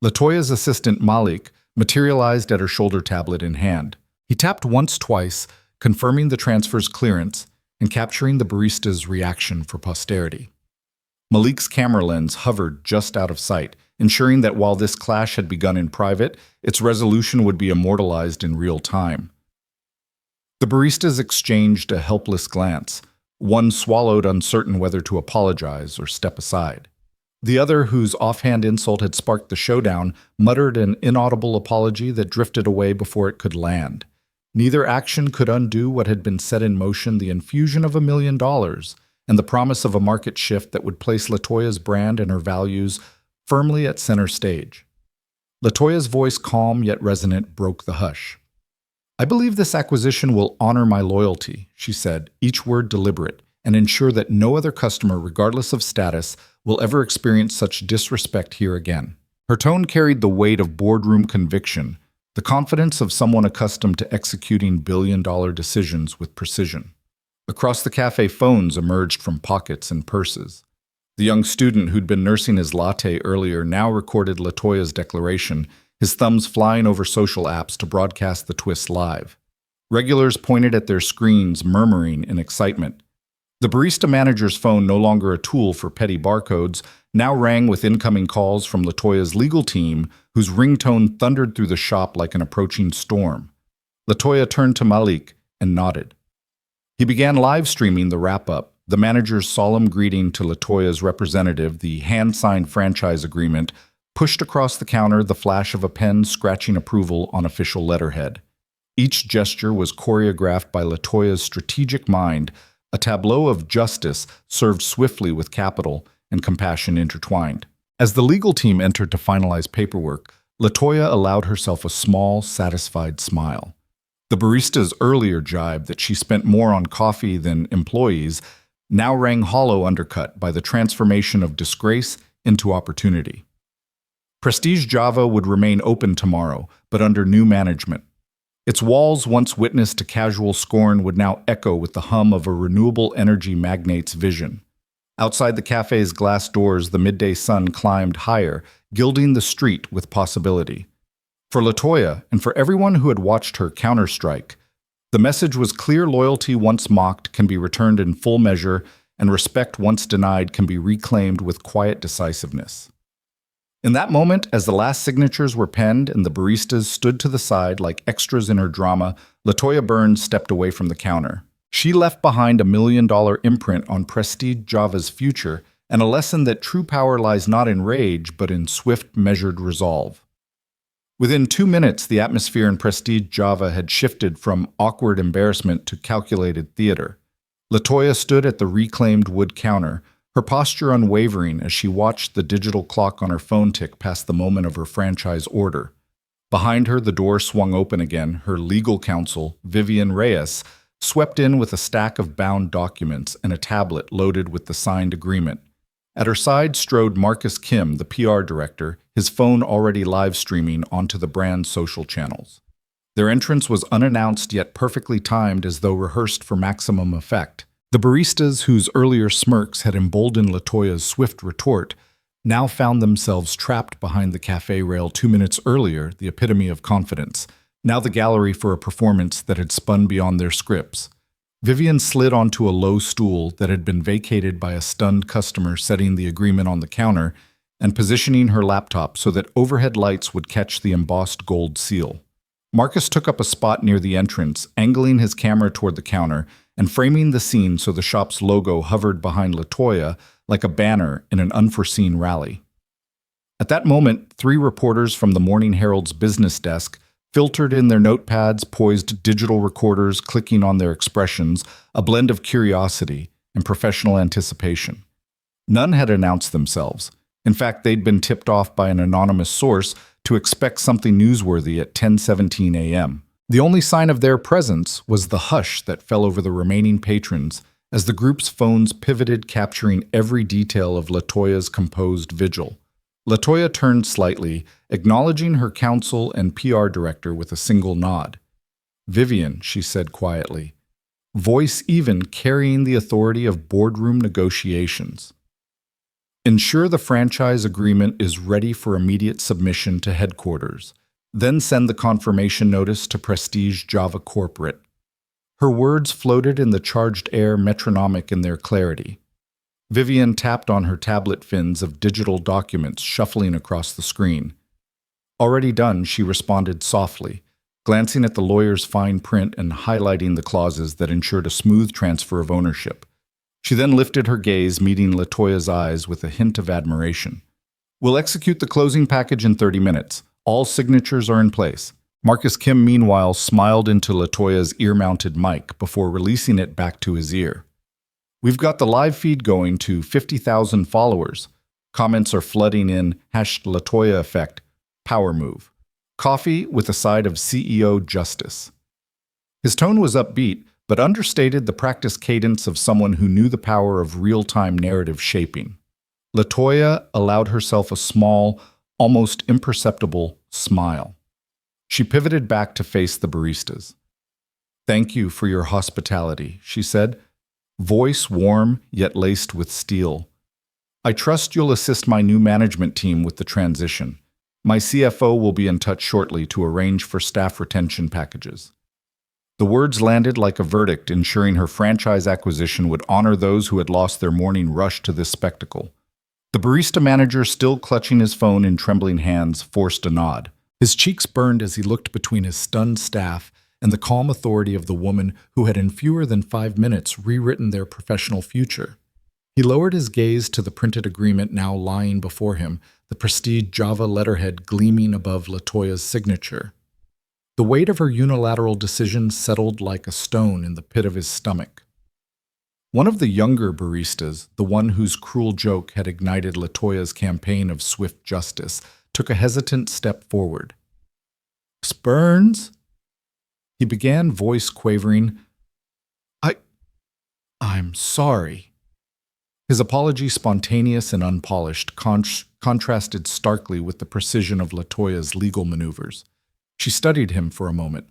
S1: Latoya's assistant, Malik, materialized at her shoulder, tablet in hand. He tapped once, twice, confirming the transfer's clearance and capturing the barista's reaction for posterity. Malik's camera lens hovered just out of sight, ensuring that while this clash had begun in private, its resolution would be immortalized in real time. The baristas exchanged a helpless glance. One swallowed, uncertain whether to apologize or step aside. The other, whose offhand insult had sparked the showdown, muttered an inaudible apology that drifted away before it could land. Neither action could undo what had been set in motion, the infusion of $1 million, and the promise of a market shift that would place Latoya's brand and her values firmly at center stage. Latoya's voice, calm yet resonant, broke the hush. "I believe this acquisition will honor my loyalty," she said, each word deliberate, "and ensure that no other customer, regardless of status, will ever experience such disrespect here again." Her tone carried the weight of boardroom conviction, the confidence of someone accustomed to executing billion-dollar decisions with precision. Across the cafe, phones emerged from pockets and purses. The young student who'd been nursing his latte earlier now recorded Latoya's declaration, his thumbs flying over social apps to broadcast the twist live. Regulars pointed at their screens, murmuring in excitement. The barista manager's phone, no longer a tool for petty barcodes, now rang with incoming calls from Latoya's legal team, whose ringtone thundered through the shop like an approaching storm. Latoya turned to Malik and nodded. He began live streaming the wrap-up, the manager's solemn greeting to Latoya's representative, the hand-signed franchise agreement, pushed across the counter, the flash of a pen scratching approval on official letterhead. Each gesture was choreographed by Latoya's strategic mind, a tableau of justice served swiftly with capital and compassion intertwined. As the legal team entered to finalize paperwork, Latoya allowed herself a small, satisfied smile. The barista's earlier jibe that she spent more on coffee than employees now rang hollow, undercut by the transformation of disgrace into opportunity. Prestige Java would remain open tomorrow, but under new management. Its walls, once witnessed to casual scorn, would now echo with the hum of a renewable energy magnate's vision. Outside the cafe's glass doors, the midday sun climbed higher, gilding the street with possibility. For Latoya, and for everyone who had watched her counterstrike, the message was clear: loyalty once mocked can be returned in full measure, and respect once denied can be reclaimed with quiet decisiveness. In that moment, as the last signatures were penned and the baristas stood to the side like extras in her drama, Latoya Burns stepped away from the counter. She left behind a $1 million imprint on Prestige Java's future and a lesson that true power lies not in rage, but in swift, measured resolve. Within 2 minutes, the atmosphere in Prestige Java had shifted from awkward embarrassment to calculated theater. Latoya stood at the reclaimed wood counter, her posture unwavering as she watched the digital clock on her phone tick past the moment of her franchise order. Behind her, the door swung open again. Her legal counsel, Vivian Reyes, swept in with a stack of bound documents and a tablet loaded with the signed agreement. At her side strode Marcus Kim, the PR director, his phone already live streaming onto the brand's social channels. Their entrance was unannounced yet perfectly timed, as though rehearsed for maximum effect. The baristas, whose earlier smirks had emboldened Latoya's swift retort, now found themselves trapped behind the cafe rail 2 minutes earlier, the epitome of confidence, now the gallery for a performance that had spun beyond their scripts. Vivian slid onto a low stool that had been vacated by a stunned customer, setting the agreement on the counter and positioning her laptop so that overhead lights would catch the embossed gold seal. Marcus took up a spot near the entrance, angling his camera toward the counter and framing the scene so the shop's logo hovered behind Latoya like a banner in an unforeseen rally. At that moment, 3 reporters from the Morning Herald's business desk filtered in their notepads, poised digital recorders, clicking on their expressions, a blend of curiosity and professional anticipation. None had announced themselves. In fact, they'd been tipped off by an anonymous source to expect something newsworthy at 10:17 a.m. The only sign of their presence was the hush that fell over the remaining patrons as the group's phones pivoted, capturing every detail of Latoya's composed vigil. Latoya turned slightly, acknowledging her counsel and PR director with a single nod. "Vivian," she said quietly, voice even carrying the authority of boardroom negotiations. "Ensure the franchise agreement is ready for immediate submission to headquarters. Then send the confirmation notice to Prestige Java Corporate." Her words floated in the charged air, metronomic in their clarity. Vivian tapped on her tablet fins of digital documents shuffling across the screen. "Already done," she responded softly, glancing at the lawyer's fine print and highlighting the clauses that ensured a smooth transfer of ownership. She then lifted her gaze, meeting Latoya's eyes with a hint of admiration. "We'll execute the closing package in 30 minutes. All signatures are in place." Marcus Kim, meanwhile, smiled into Latoya's ear-mounted mic before releasing it back to his ear. "We've got the live feed going to 50,000 followers. Comments are flooding in, #Latoya effect, power move. Coffee with a side of CEO justice." His tone was upbeat, but understated the practiced cadence of someone who knew the power of real-time narrative shaping. Latoya allowed herself a small, almost imperceptible smile. She pivoted back to face the baristas. "Thank you for your hospitality," she said, voice warm yet laced with steel. "I trust you'll assist my new management team with the transition. My CFO will be in touch shortly to arrange for staff retention packages." The words landed like a verdict, ensuring her franchise acquisition would honor those who had lost their morning rush to this spectacle. The barista manager, still clutching his phone in trembling hands, forced a nod. His cheeks burned as he looked between his stunned staff and the calm authority of the woman who had in fewer than 5 minutes rewritten their professional future. He lowered his gaze to the printed agreement now lying before him, the Prestige Java letterhead gleaming above Latoya's signature. The weight of her unilateral decision settled like a stone in the pit of his stomach. One of the younger baristas, the one whose cruel joke had ignited Latoya's campaign of swift justice, took a hesitant step forward. "Miss Burns?" He began, voice quavering. I'm sorry." His apology, spontaneous and unpolished, contrasted starkly with the precision of Latoya's legal maneuvers. She studied him for a moment,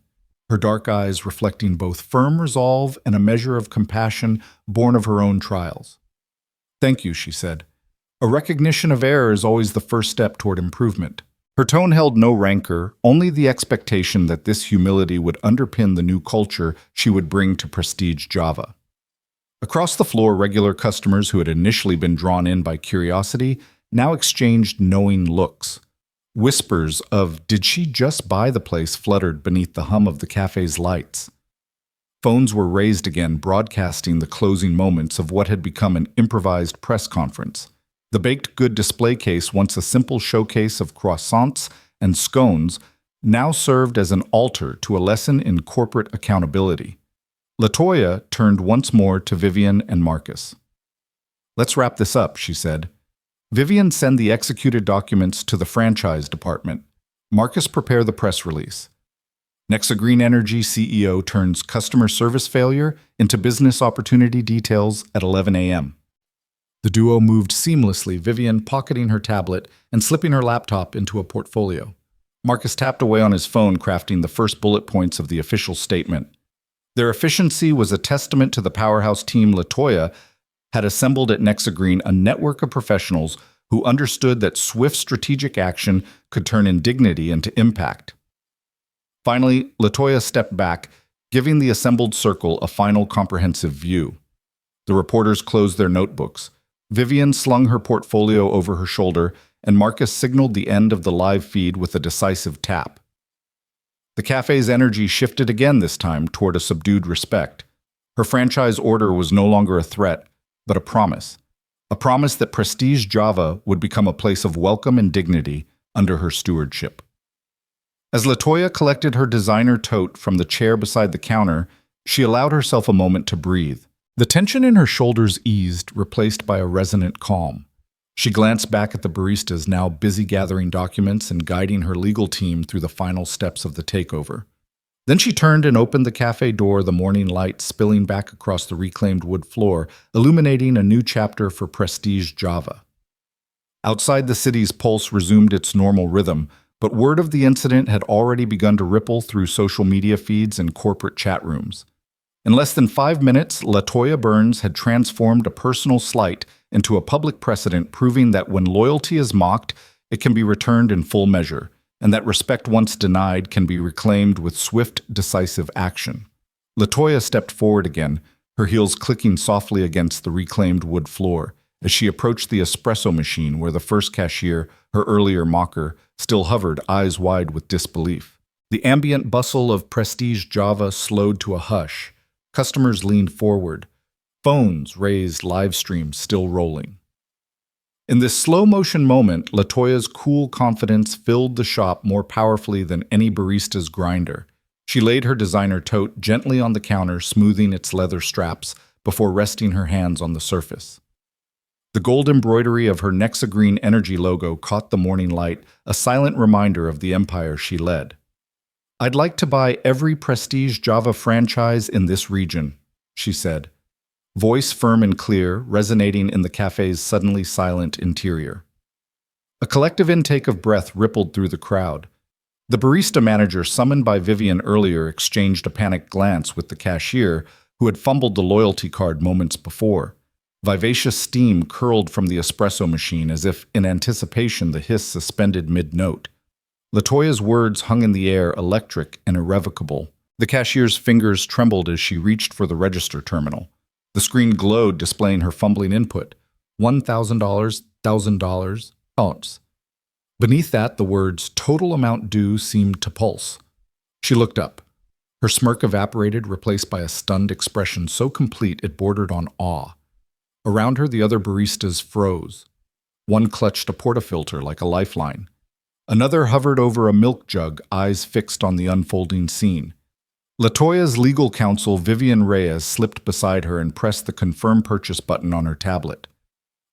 S1: her dark eyes reflecting both firm resolve and a measure of compassion born of her own trials. "Thank you," she said. "A recognition of error is always the first step toward improvement." Her tone held no rancor, only the expectation that this humility would underpin the new culture she would bring to Prestige Java. Across the floor, regular customers who had initially been drawn in by curiosity now exchanged knowing looks. Whispers of, "Did she just buy the place?" fluttered beneath the hum of the cafe's lights. Phones were raised again, broadcasting the closing moments of what had become an improvised press conference. The baked good display case, once a simple showcase of croissants and scones, now served as an altar to a lesson in corporate accountability. Latoya turned once more to Vivian and Marcus. "Let's wrap this up," she said. "Vivian, send the executed documents to the franchise department. Marcus, prepare the press release. Nexa Green Energy CEO turns customer service failure into business opportunity details at 11 a.m. The duo moved seamlessly, Vivian pocketing her tablet and slipping her laptop into a portfolio. Marcus tapped away on his phone, crafting the first bullet points of the official statement. Their efficiency was a testament to the powerhouse team Latoya had assembled at Nexa Green, a network of professionals who understood that swift strategic action could turn indignity into impact. Finally, Latoya stepped back, giving the assembled circle a final comprehensive view. The reporters closed their notebooks. Vivian slung her portfolio over her shoulder, and Marcus signaled the end of the live feed with a decisive tap. The cafe's energy shifted again, this time toward a subdued respect. Her franchise order was no longer a threat, but a promise that Prestige Java would become a place of welcome and dignity under her stewardship. As Latoya collected her designer tote from the chair beside the counter, she allowed herself a moment to breathe. The tension in her shoulders eased, replaced by a resonant calm. She glanced back at the baristas, now busy gathering documents and guiding her legal team through the final steps of the takeover. Then she turned and opened the cafe door, the morning light spilling back across the reclaimed wood floor, illuminating a new chapter for Prestige Java. Outside, the city's pulse resumed its normal rhythm, but word of the incident had already begun to ripple through social media feeds and corporate chat rooms. In less than 5 minutes, Latoya Burns had transformed a personal slight into a public precedent, proving that when loyalty is mocked, it can be returned in full measure, and that respect once denied can be reclaimed with swift, decisive action. Latoya stepped forward again, her heels clicking softly against the reclaimed wood floor, as she approached the espresso machine where the first cashier, her earlier mocker, still hovered, eyes wide with disbelief. The ambient bustle of Prestige Java slowed to a hush. Customers leaned forward, phones raised, live streams still rolling. In this slow-motion moment, Latoya's cool confidence filled the shop more powerfully than any barista's grinder. She laid her designer tote gently on the counter, smoothing its leather straps before resting her hands on the surface. The gold embroidery of her Nexa Green Energy logo caught the morning light, a silent reminder of the empire she led. "I'd like to buy every Prestige Java franchise in this region," she said, voice firm and clear, resonating in the cafe's suddenly silent interior. A collective intake of breath rippled through the crowd. The barista manager, summoned by Vivian earlier, exchanged a panicked glance with the cashier, who had fumbled the loyalty card moments before. Vivacious steam curled from the espresso machine as if, in anticipation, the hiss suspended mid-note. Latoya's words hung in the air, electric and irrevocable. The cashier's fingers trembled as she reached for the register terminal. The screen glowed, displaying her fumbling input. $1,000, $1,000, ounce. Beneath that, the words "total amount due" seemed to pulse. She looked up. Her smirk evaporated, replaced by a stunned expression so complete it bordered on awe. Around her, the other baristas froze. One clutched a portafilter like a lifeline. Another hovered over a milk jug, eyes fixed on the unfolding scene. Latoya's legal counsel, Vivian Reyes, slipped beside her and pressed the confirm purchase button on her tablet.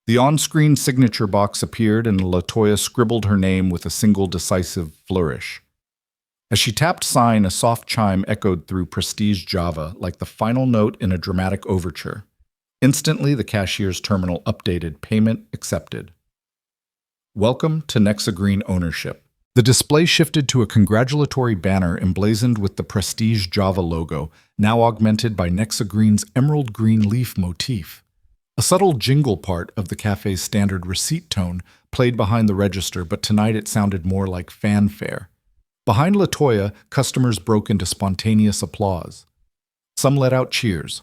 S1: The on-screen signature box appeared and Latoya scribbled her name with a single decisive flourish. As she tapped sign, a soft chime echoed through Prestige Java like the final note in a dramatic overture. Instantly, the cashier's terminal updated, payment accepted. Welcome to Nexagreen ownership. The display shifted to a congratulatory banner emblazoned with the Prestige Java logo, now augmented by Nexagreen's emerald green leaf motif. A subtle jingle part of the cafe's standard receipt tone played behind the register, but tonight it sounded more like fanfare. Behind Latoya, customers broke into spontaneous applause. Some let out cheers.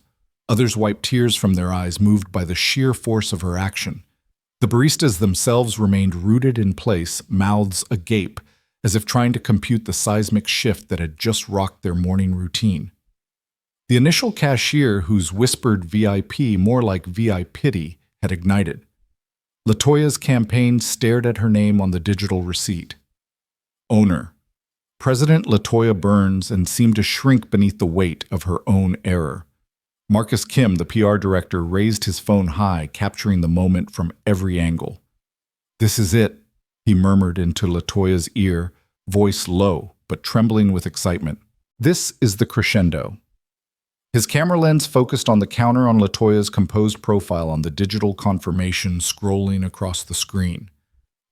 S1: Others wiped tears from their eyes, moved by the sheer force of her action. The baristas themselves remained rooted in place, mouths agape, as if trying to compute the seismic shift that had just rocked their morning routine. The initial cashier, whose whispered VIP, more like VI-pity, had ignited. Latoya's campaign stared at her name on the digital receipt. Owner. President Latoya Burns, and seemed to shrink beneath the weight of her own error. Marcus Kim, the PR director, raised his phone high, capturing the moment from every angle. "This is it," he murmured into Latoya's ear, voice low but trembling with excitement. "This is the crescendo." His camera lens focused on the counter on Latoya's composed profile on the digital confirmation scrolling across the screen.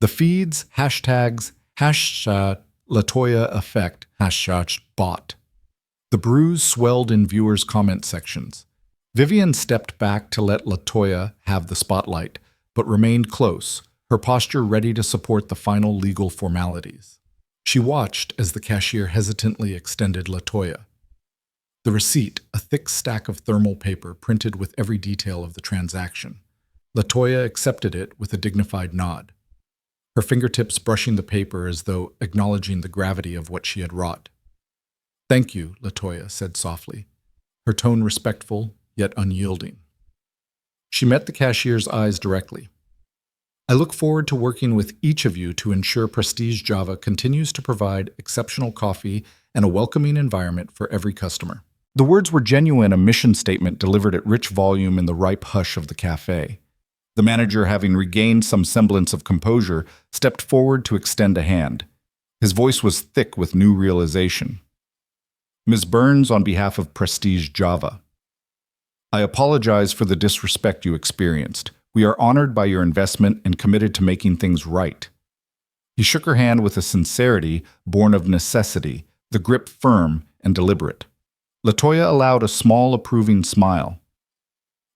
S1: The feeds, hashtags, #Latoya effect, #bot. The bruise swelled in viewers' comment sections. Vivian stepped back to let Latoya have the spotlight, but remained close, her posture ready to support the final legal formalities. She watched as the cashier hesitantly extended Latoya the receipt, a thick stack of thermal paper printed with every detail of the transaction. Latoya accepted it with a dignified nod, her fingertips brushing the paper as though acknowledging the gravity of what she had wrought. "Thank you," Latoya said softly, her tone respectful yet unyielding. She met the cashier's eyes directly. "I look forward to working with each of you to ensure Prestige Java continues to provide exceptional coffee and a welcoming environment for every customer." The words were genuine, a mission statement delivered at rich volume in the ripe hush of the cafe. The manager, having regained some semblance of composure, stepped forward to extend a hand. His voice was thick with new realization. "Ms. Burns, on behalf of Prestige Java, I apologize for the disrespect you experienced. We are honored by your investment and committed to making things right." He shook her hand with a sincerity born of necessity, the grip firm and deliberate. Latoya allowed a small, approving smile.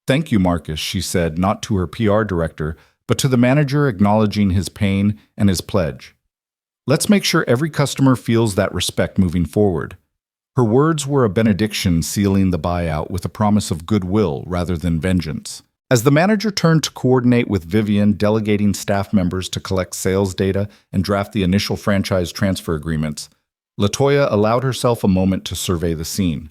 S1: "Thank you, Marcus," she said, not to her PR director, but to the manager, acknowledging his pain and his pledge. "Let's make sure every customer feels that respect moving forward." Her words were a benediction, sealing the buyout with a promise of goodwill rather than vengeance. As the manager turned to coordinate with Vivian, delegating staff members to collect sales data and draft the initial franchise transfer agreements, Latoya allowed herself a moment to survey the scene.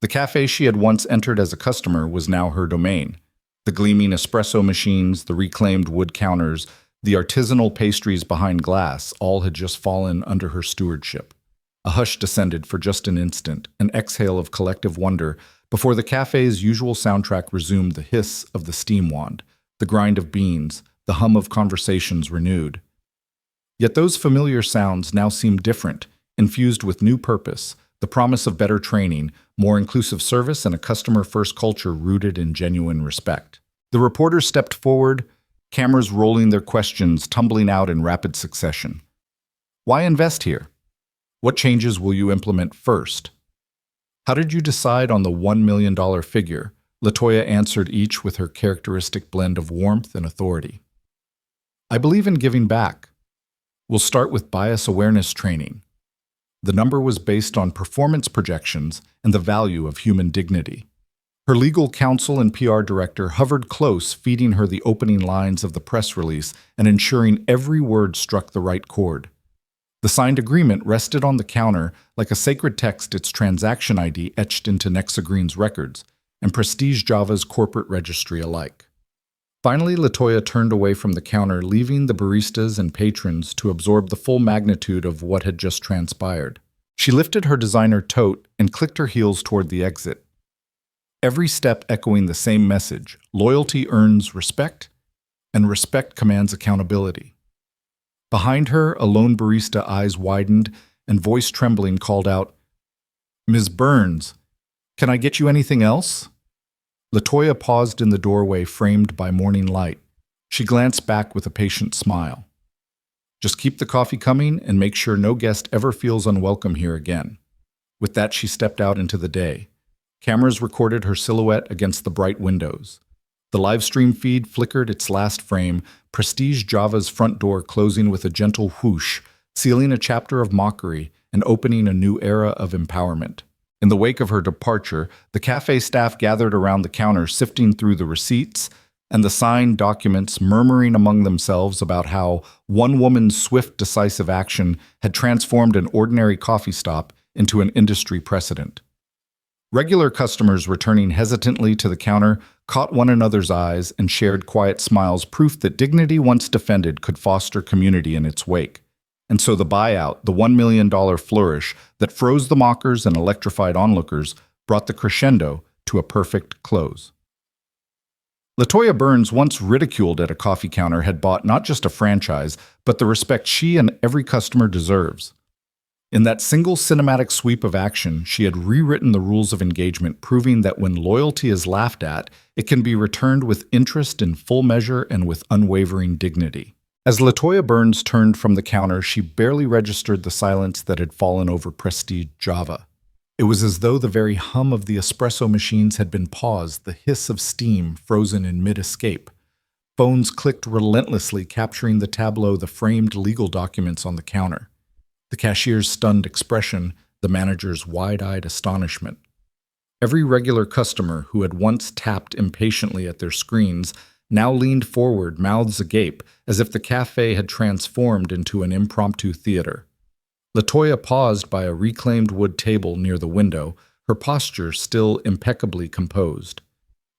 S1: The cafe she had once entered as a customer was now her domain. The gleaming espresso machines, the reclaimed wood counters, the artisanal pastries behind glass, all had just fallen under her stewardship. A hush descended for just an instant, an exhale of collective wonder, before the cafe's usual soundtrack resumed, the hiss of the steam wand, the grind of beans, the hum of conversations renewed. Yet those familiar sounds now seemed different, infused with new purpose, the promise of better training, more inclusive service, and a customer-first culture rooted in genuine respect. The reporters stepped forward, cameras rolling, their questions tumbling out in rapid succession. "Why invest here? What changes will you implement first? How did you decide on the $1 million figure?" Latoya answered each with her characteristic blend of warmth and authority. "I believe in giving back. We'll start with bias awareness training." The number was based on performance projections and the value of human dignity. Her legal counsel and PR director hovered close, feeding her the opening lines of the press release and ensuring every word struck the right chord. The signed agreement rested on the counter like a sacred text, its transaction ID etched into Nexagreen's records and Prestige Java's corporate registry alike. Finally, Latoya turned away from the counter, leaving the baristas and patrons to absorb the full magnitude of what had just transpired. She lifted her designer tote and clicked her heels toward the exit. Every step echoing the same message: loyalty earns respect, and respect commands accountability. Behind her, a lone barista, eyes widened and voice trembling, called out, "Ms. Burns, can I get you anything else?" Latoya paused in the doorway framed by morning light. She glanced back with a patient smile. "Just keep the coffee coming and make sure no guest ever feels unwelcome here again." With that, she stepped out into the day. Cameras recorded her silhouette against the bright windows. The live stream feed flickered its last frame, Prestige Java's front door closing with a gentle whoosh, sealing a chapter of mockery and opening a new era of empowerment. In the wake of her departure, the cafe staff gathered around the counter, sifting through the receipts and the signed documents, murmuring among themselves about how one woman's swift, decisive action had transformed an ordinary coffee stop into an industry precedent. Regular customers returning hesitantly to the counter caught one another's eyes and shared quiet smiles, proof that dignity once defended could foster community in its wake. And so the buyout, the $1 million flourish that froze the mockers and electrified onlookers, brought the crescendo to a perfect close. Latoya Burns, once ridiculed at a coffee counter, had bought not just a franchise, but the respect she and every customer deserves. In that single cinematic sweep of action, she had rewritten the rules of engagement, proving that when loyalty is laughed at, it can be returned with interest in full measure and with unwavering dignity. As Latoya Burns turned from the counter, she barely registered the silence that had fallen over Prestige Java. It was as though the very hum of the espresso machines had been paused, the hiss of steam frozen in mid-escape. Phones clicked relentlessly, capturing the tableau, the framed legal documents on the counter. The cashier's stunned expression, the manager's wide-eyed astonishment. Every regular customer who had once tapped impatiently at their screens now leaned forward, mouths agape, as if the cafe had transformed into an impromptu theater. Latoya paused by a reclaimed wood table near the window, her posture still impeccably composed.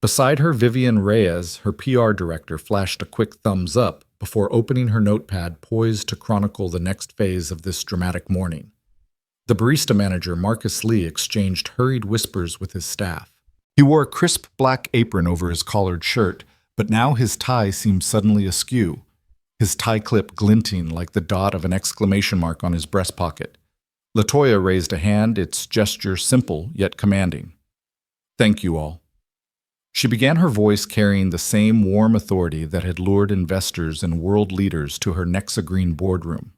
S1: Beside her, Vivian Reyes, her PR director, flashed a quick thumbs up before opening her notepad, poised to chronicle the next phase of this dramatic morning. The barista manager, Marcus Lee, exchanged hurried whispers with his staff. He wore a crisp black apron over his collared shirt, but now his tie seemed suddenly askew, his tie clip glinting like the dot of an exclamation mark on his breast pocket. Latoya raised a hand, its gesture simple yet commanding. "Thank you all." She began, her voice carrying the same warm authority that had lured investors and world leaders to her Nexa Green boardroom.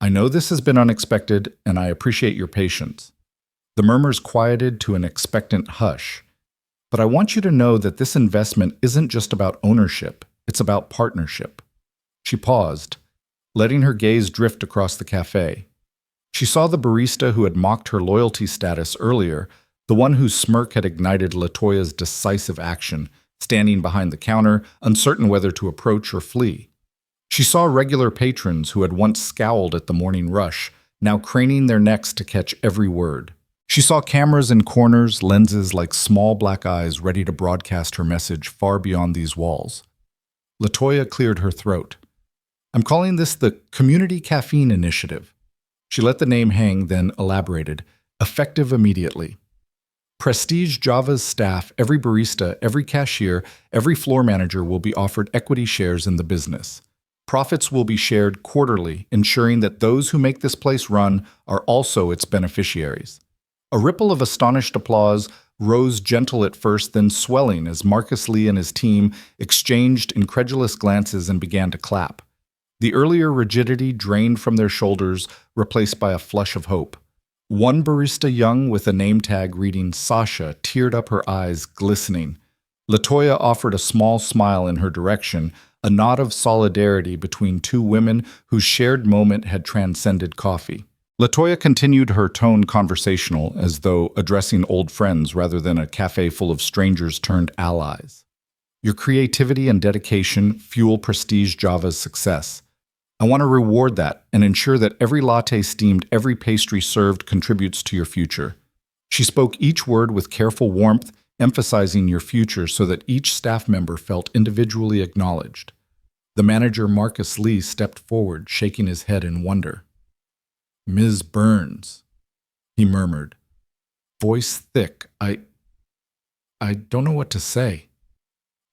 S1: "I know this has been unexpected, and I appreciate your patience." The murmurs quieted to an expectant hush. "But I want you to know that this investment isn't just about ownership, it's about partnership." She paused, letting her gaze drift across the cafe. She saw the barista who had mocked her loyalty status earlier, the one whose smirk had ignited Latoya's decisive action, standing behind the counter, uncertain whether to approach or flee. She saw regular patrons who had once scowled at the morning rush, now craning their necks to catch every word. She saw cameras in corners, lenses like small black eyes ready to broadcast her message far beyond these walls. Latoya cleared her throat. "I'm calling this the Community Caffeine Initiative." She let the name hang, then elaborated, "Effective immediately. Prestige Java's staff, every barista, every cashier, every floor manager will be offered equity shares in the business. Profits will be shared quarterly, ensuring that those who make this place run are also its beneficiaries." A ripple of astonished applause rose, gentle at first, then swelling as Marcus Lee and his team exchanged incredulous glances and began to clap. The earlier rigidity drained from their shoulders, replaced by a flush of hope. One barista young with a name tag reading Sasha teared up, her eyes glistening. Latoya offered a small smile in her direction, a nod of solidarity between two women whose shared moment had transcended coffee. Latoya continued, her tone conversational, as though addressing old friends rather than a cafe full of strangers turned allies. "Your creativity and dedication fuel Prestige Java's success. I want to reward that and ensure that every latte steamed, every pastry served contributes to your future." She spoke each word with careful warmth, emphasizing your future so that each staff member felt individually acknowledged. The manager, Marcus Lee, stepped forward, shaking his head in wonder. "Ms. Burns," he murmured, voice thick, I don't know what to say."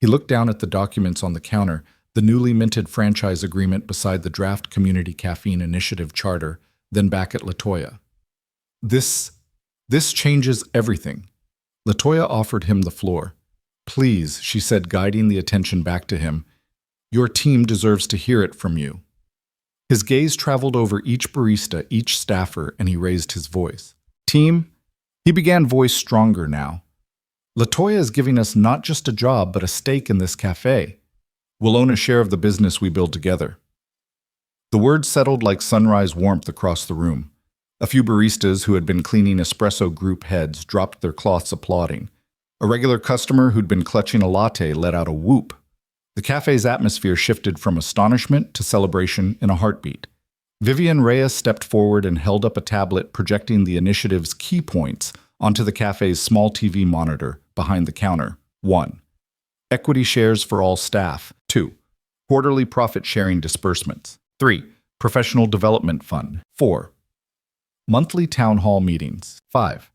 S1: He looked down at the documents on the counter, the newly minted franchise agreement beside the draft Community Caffeine Initiative charter, then back at Latoya. This changes everything. Latoya offered him the floor. Please, she said, guiding the attention back to him. Your team deserves to hear it from you. His gaze traveled over each barista, each staffer, and he raised his voice. Team, he began, voice stronger now. Latoya is giving us not just a job, but a stake in this cafe. We'll own a share of the business we build together. The words settled like sunrise warmth across the room. A few baristas who had been cleaning espresso group heads dropped their cloths applauding. A regular customer who'd been clutching a latte let out a whoop. The cafe's atmosphere shifted from astonishment to celebration in a heartbeat. Vivian Reyes stepped forward and held up a tablet projecting the initiative's key points onto the cafe's small TV monitor behind the counter. 1. Equity shares for all staff. 2. Quarterly profit-sharing disbursements. 3. Professional development fund. 4. Monthly town hall meetings. 5.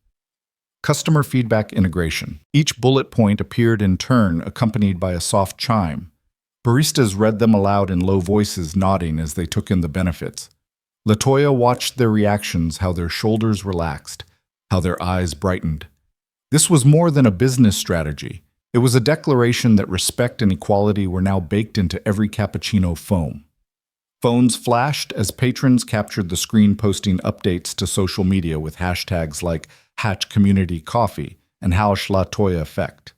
S1: Customer feedback integration. Each bullet point appeared in turn, accompanied by a soft chime. Baristas read them aloud in low voices, nodding as they took in the benefits. Latoya watched their reactions, how their shoulders relaxed, how their eyes brightened. This was more than a business strategy. It was a declaration that respect and equality were now baked into every cappuccino foam. Phones flashed as patrons captured the screen, posting updates to social media with hashtags like #CommunityCoffee and #Latoya Effect.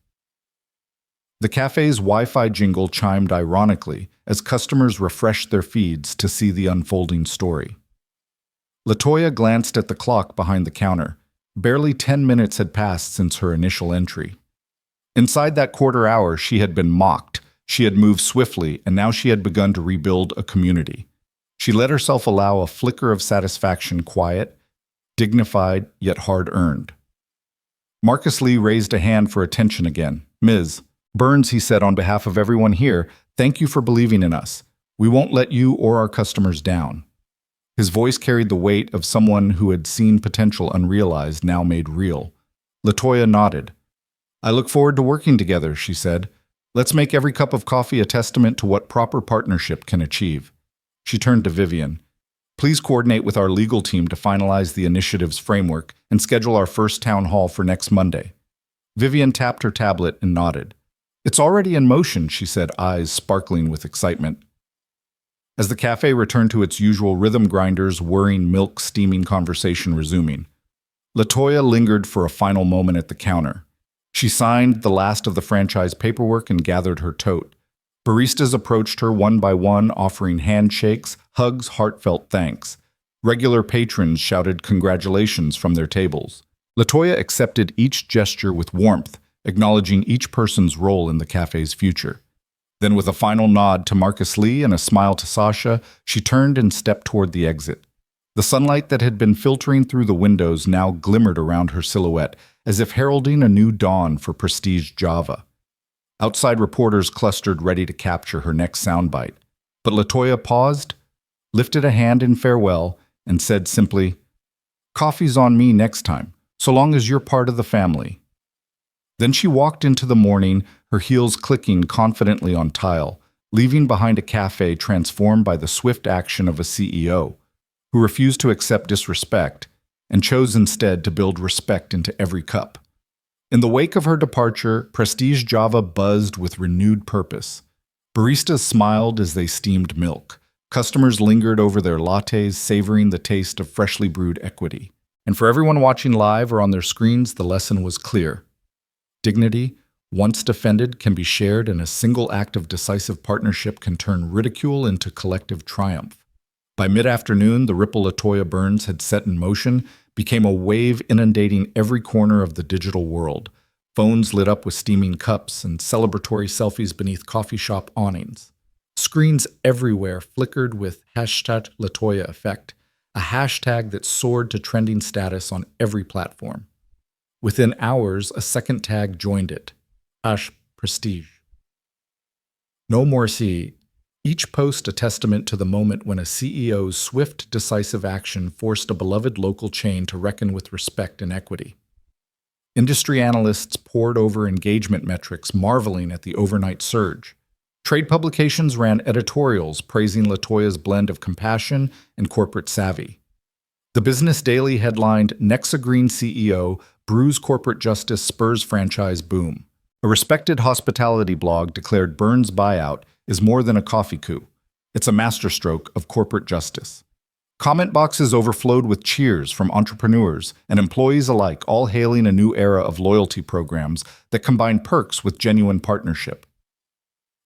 S1: The cafe's Wi-Fi jingle chimed ironically as customers refreshed their feeds to see the unfolding story. Latoya glanced at the clock behind the counter. Barely 10 minutes had passed since her initial entry. Inside that quarter hour, she had been mocked. She had moved swiftly, and now she had begun to rebuild a community. She let herself allow a flicker of satisfaction, quiet, dignified, yet hard-earned. Marcus Lee raised a hand for attention again. Ms. Burns, he said, on behalf of everyone here, thank you for believing in us. We won't let you or our customers down. His voice carried the weight of someone who had seen potential unrealized, now made real. Latoya nodded. I look forward to working together, she said. Let's make every cup of coffee a testament to what proper partnership can achieve. She turned to Vivian. Please coordinate with our legal team to finalize the initiative's framework and schedule our first town hall for next Monday. Vivian tapped her tablet and nodded. It's already in motion, she said, eyes sparkling with excitement. As the cafe returned to its usual rhythm grinders, whirring milk, steaming conversation resuming, Latoya lingered for a final moment at the counter. She signed the last of the franchise paperwork and gathered her tote. Baristas approached her one by one, offering handshakes, hugs, heartfelt thanks. Regular patrons shouted congratulations from their tables. Latoya accepted each gesture with warmth, acknowledging each person's role in the cafe's future. Then, with a final nod to Marcus Lee and a smile to Sasha, she turned and stepped toward the exit. The sunlight that had been filtering through the windows now glimmered around her silhouette, as if heralding a new dawn for Prestige Java. Outside reporters clustered ready to capture her next soundbite. But Latoya paused, lifted a hand in farewell, and said simply, Coffee's on me next time, so long as you're part of the family. Then she walked into the morning, her heels clicking confidently on tile, leaving behind a cafe transformed by the swift action of a CEO, who refused to accept disrespect and chose instead to build respect into every cup. In the wake of her departure, Prestige Java buzzed with renewed purpose. Baristas smiled as they steamed milk. Customers lingered over their lattes, savoring the taste of freshly brewed equity. And for everyone watching live or on their screens, the lesson was clear. Dignity, once defended, can be shared, and a single act of decisive partnership can turn ridicule into collective triumph. By mid-afternoon, the ripple Latoya Burns had set in motion became a wave inundating every corner of the digital world. Phones lit up with steaming cups and celebratory selfies beneath coffee shop awnings. Screens everywhere flickered with #Latoya Effect, a hashtag that soared to trending status on every platform. Within hours, a second tag joined it, #Prestige. No more C. Each post a testament to the moment when a CEO's swift, decisive action forced a beloved local chain to reckon with respect and equity. Industry analysts pored over engagement metrics, marveling at the overnight surge. Trade publications ran editorials praising Latoya's blend of compassion and corporate savvy. The Business Daily headlined Nexagreen CEO Brews Corporate Justice Spurs Franchise Boom. A respected hospitality blog declared Burns' Buyout is more than a coffee coup. It's a masterstroke of corporate justice. Comment boxes overflowed with cheers from entrepreneurs and employees alike, all hailing a new era of loyalty programs that combine perks with genuine partnership.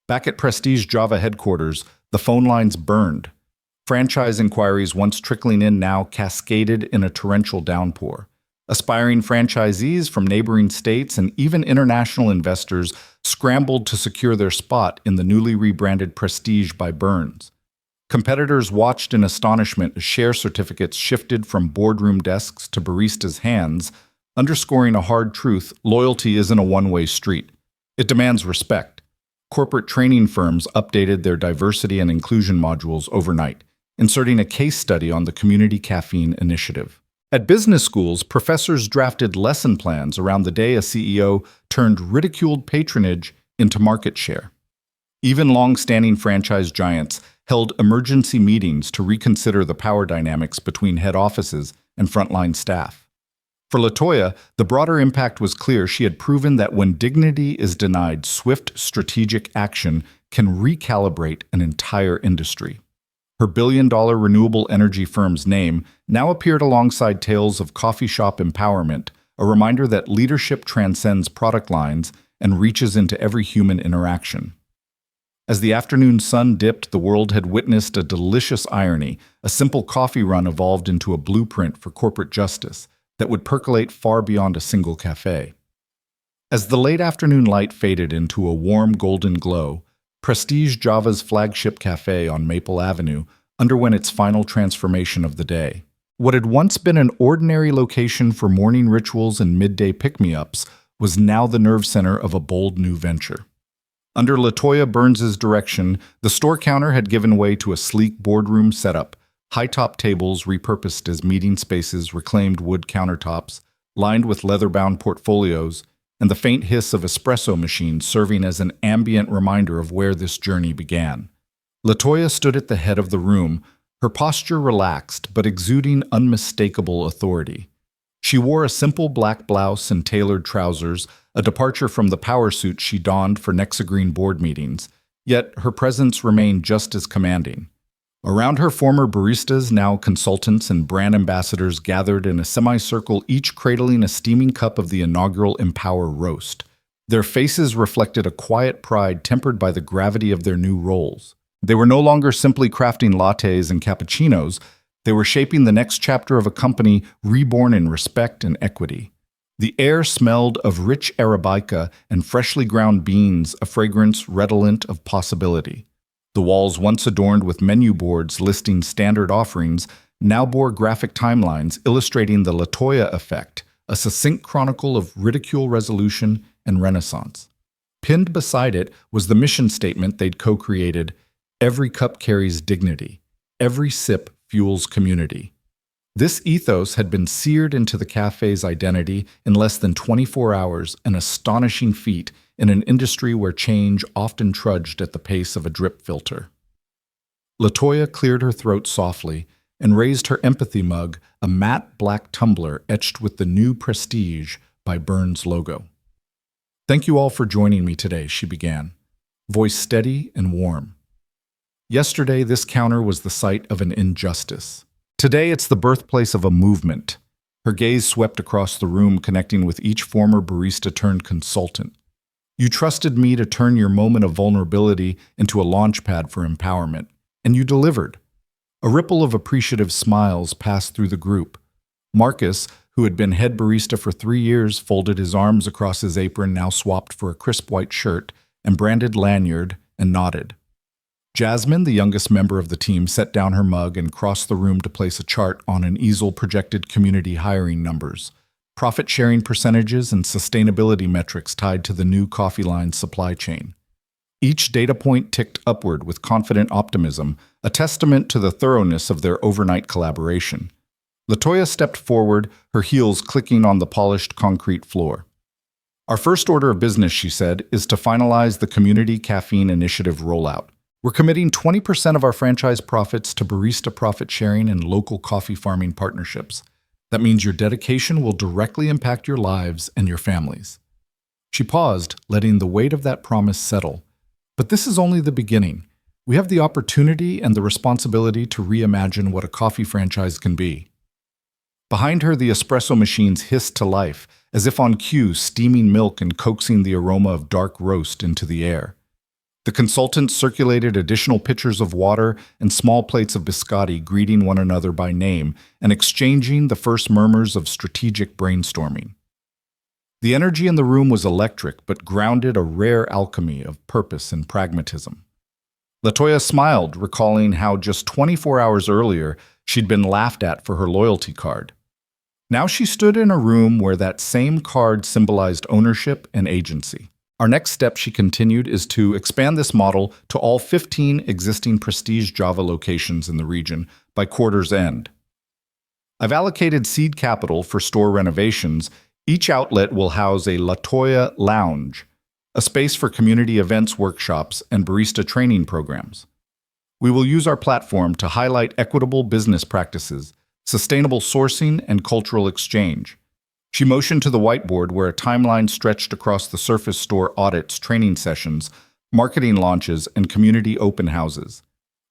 S1: Back at Prestige Java headquarters, the phone lines burned. Franchise inquiries once trickling in now cascaded in a torrential downpour. Aspiring franchisees from neighboring states and even international investors scrambled to secure their spot in the newly rebranded Prestige by Burns. Competitors watched in astonishment as share certificates shifted from boardroom desks to baristas' hands, underscoring a hard truth: loyalty isn't a one-way street. It demands respect. Corporate training firms updated their diversity and inclusion modules overnight, inserting a case study on the Community Caffeine Initiative. At business schools, professors drafted lesson plans around the day a CEO turned ridiculed patronage into market share. Even long-standing franchise giants held emergency meetings to reconsider the power dynamics between head offices and frontline staff. For Latoya, the broader impact was clear. She had proven that when dignity is denied, swift strategic action can recalibrate an entire industry. Her billion-dollar renewable energy firm's name now appeared alongside tales of coffee shop empowerment, a reminder that leadership transcends product lines and reaches into every human interaction. As the afternoon sun dipped, the world had witnessed a delicious irony. A simple coffee run evolved into a blueprint for corporate justice that would percolate far beyond a single cafe. As the late afternoon light faded into a warm golden glow, Prestige Java's flagship cafe on Maple Avenue underwent its final transformation of the day. What had once been an ordinary location for morning rituals and midday pick-me-ups was now the nerve center of a bold new venture. Under Latoya Burns' direction, the store counter had given way to a sleek boardroom setup, high-top tables repurposed as meeting spaces, reclaimed wood countertops, lined with leather-bound portfolios, and the faint hiss of espresso machines serving as an ambient reminder of where this journey began. Latoya stood at the head of the room, her posture relaxed but exuding unmistakable authority. She wore a simple black blouse and tailored trousers, a departure from the power suit she donned for Nexagreen board meetings, yet her presence remained just as commanding. Around her, former baristas, now consultants and brand ambassadors, gathered in a semicircle, each cradling a steaming cup of the inaugural Empower roast. Their faces reflected a quiet pride tempered by the gravity of their new roles. They were no longer simply crafting lattes and cappuccinos. They were shaping the next chapter of a company reborn in respect and equity. The air smelled of rich Arabica and freshly ground beans, a fragrance redolent of possibility. The walls, once adorned with menu boards listing standard offerings, now bore graphic timelines illustrating the Latoya effect, a succinct chronicle of ridicule resolution and renaissance. Pinned beside it was the mission statement they'd co-created: "Every cup carries dignity. Every sip fuels community." This ethos had been seared into the cafe's identity in less than 24 hours, an astonishing feat in an industry where change often trudged at the pace of a drip filter. Latoya cleared her throat softly and raised her empathy mug, a matte black tumbler etched with the new Prestige by Burns logo. "Thank you all for joining me today," she began, voice steady and warm. "Yesterday, this counter was the site of an injustice. Today, it's the birthplace of a movement." Her gaze swept across the room, connecting with each former barista turned consultant. "You trusted me to turn your moment of vulnerability into a launchpad for empowerment, and you delivered." A ripple of appreciative smiles passed through the group. Marcus, who had been head barista for 3 years, folded his arms across his apron, now swapped for a crisp white shirt and branded lanyard, and nodded. Jasmine, the youngest member of the team, set down her mug and crossed the room to place a chart on an easel projected community hiring numbers, profit-sharing percentages, and sustainability metrics tied to the new coffee line supply chain. Each data point ticked upward with confident optimism, a testament to the thoroughness of their overnight collaboration. Latoya stepped forward, her heels clicking on the polished concrete floor. Our first order of business, she said, is to finalize the Community Caffeine Initiative rollout. We're committing 20% of our franchise profits to barista profit sharing and local coffee farming partnerships. That means your dedication will directly impact your lives and your families. She paused, letting the weight of that promise settle. But this is only the beginning. We have the opportunity and the responsibility to reimagine what a coffee franchise can be. Behind her, the espresso machines hissed to life, as if on cue, steaming milk and coaxing the aroma of dark roast into the air. The consultants circulated additional pitchers of water and small plates of biscotti, greeting one another by name and exchanging the first murmurs of strategic brainstorming. The energy in the room was electric, but grounded a rare alchemy of purpose and pragmatism. Latoya smiled, recalling how just 24 hours earlier she'd been laughed at for her loyalty card. Now she stood in a room where that same card symbolized ownership and agency. Our next step, she continued, is to expand this model to all 15 existing Prestige Java locations in the region by quarter's end. I've allocated seed capital for store renovations. Each outlet will house a Latoya Lounge, a space for community events, workshops, and barista training programs. We will use our platform to highlight equitable business practices, sustainable sourcing, and cultural exchange. She motioned to the whiteboard where a timeline stretched across the surface store audits, training sessions, marketing launches, and community open houses.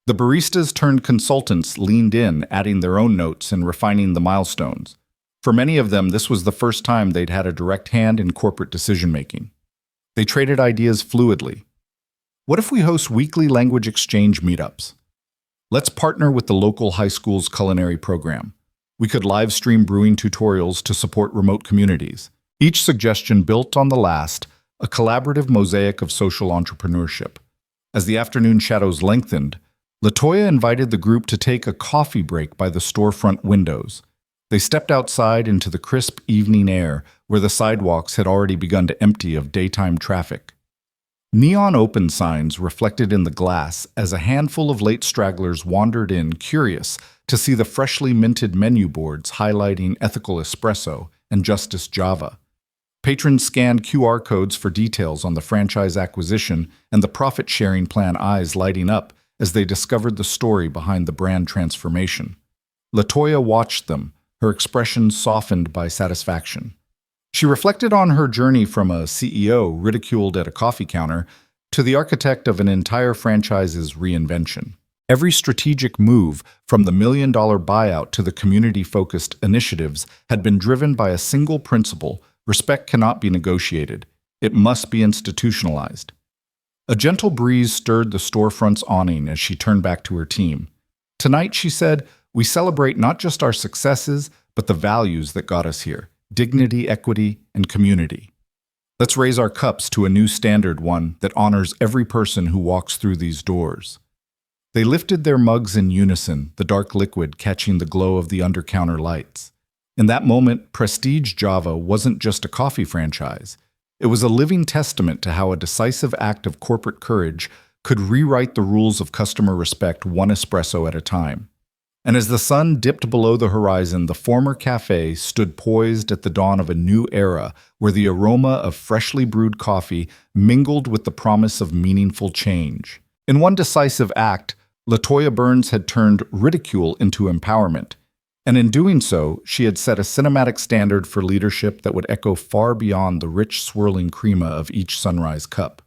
S1: The baristas turned consultants leaned in, adding their own notes and refining the milestones. For many of them, this was the first time they'd had a direct hand in corporate decision-making. They traded ideas fluidly. What if we host weekly language exchange meetups? Let's partner with the local high school's culinary program. We could live stream brewing tutorials to support remote communities. Each suggestion built on the last, a collaborative mosaic of social entrepreneurship. As the afternoon shadows lengthened, Latoya invited the group to take a coffee break by the storefront windows. They stepped outside into the crisp evening air, where the sidewalks had already begun to empty of daytime traffic. Neon open signs reflected in the glass as a handful of late stragglers wandered in, curious to see the freshly minted menu boards highlighting ethical espresso and Justice Java. Patrons scanned QR codes for details on the franchise acquisition and the profit-sharing plan, eyes lighting up as they discovered the story behind the brand transformation. Latoya watched them, her expression softened by satisfaction. She reflected on her journey from a CEO ridiculed at a coffee counter to the architect of an entire franchise's reinvention. Every strategic move, from the million-dollar buyout to the community-focused initiatives, had been driven by a single principle: respect cannot be negotiated. It must be institutionalized. A gentle breeze stirred the storefront's awning as she turned back to her team. Tonight, she said, we celebrate not just our successes, but the values that got us here: dignity, equity, and community. Let's raise our cups to a new standard, one that honors every person who walks through these doors. They lifted their mugs in unison, the dark liquid catching the glow of the under-counter lights. In that moment, Prestige Java wasn't just a coffee franchise. It was a living testament to how a decisive act of corporate courage could rewrite the rules of customer respect, one espresso at a time. And as the sun dipped below the horizon, the former cafe stood poised at the dawn of a new era where the aroma of freshly brewed coffee mingled with the promise of meaningful change. In one decisive act, Latoya Burns had turned ridicule into empowerment, and in doing so, she had set a cinematic standard for leadership that would echo far beyond the rich swirling crema of each sunrise cup.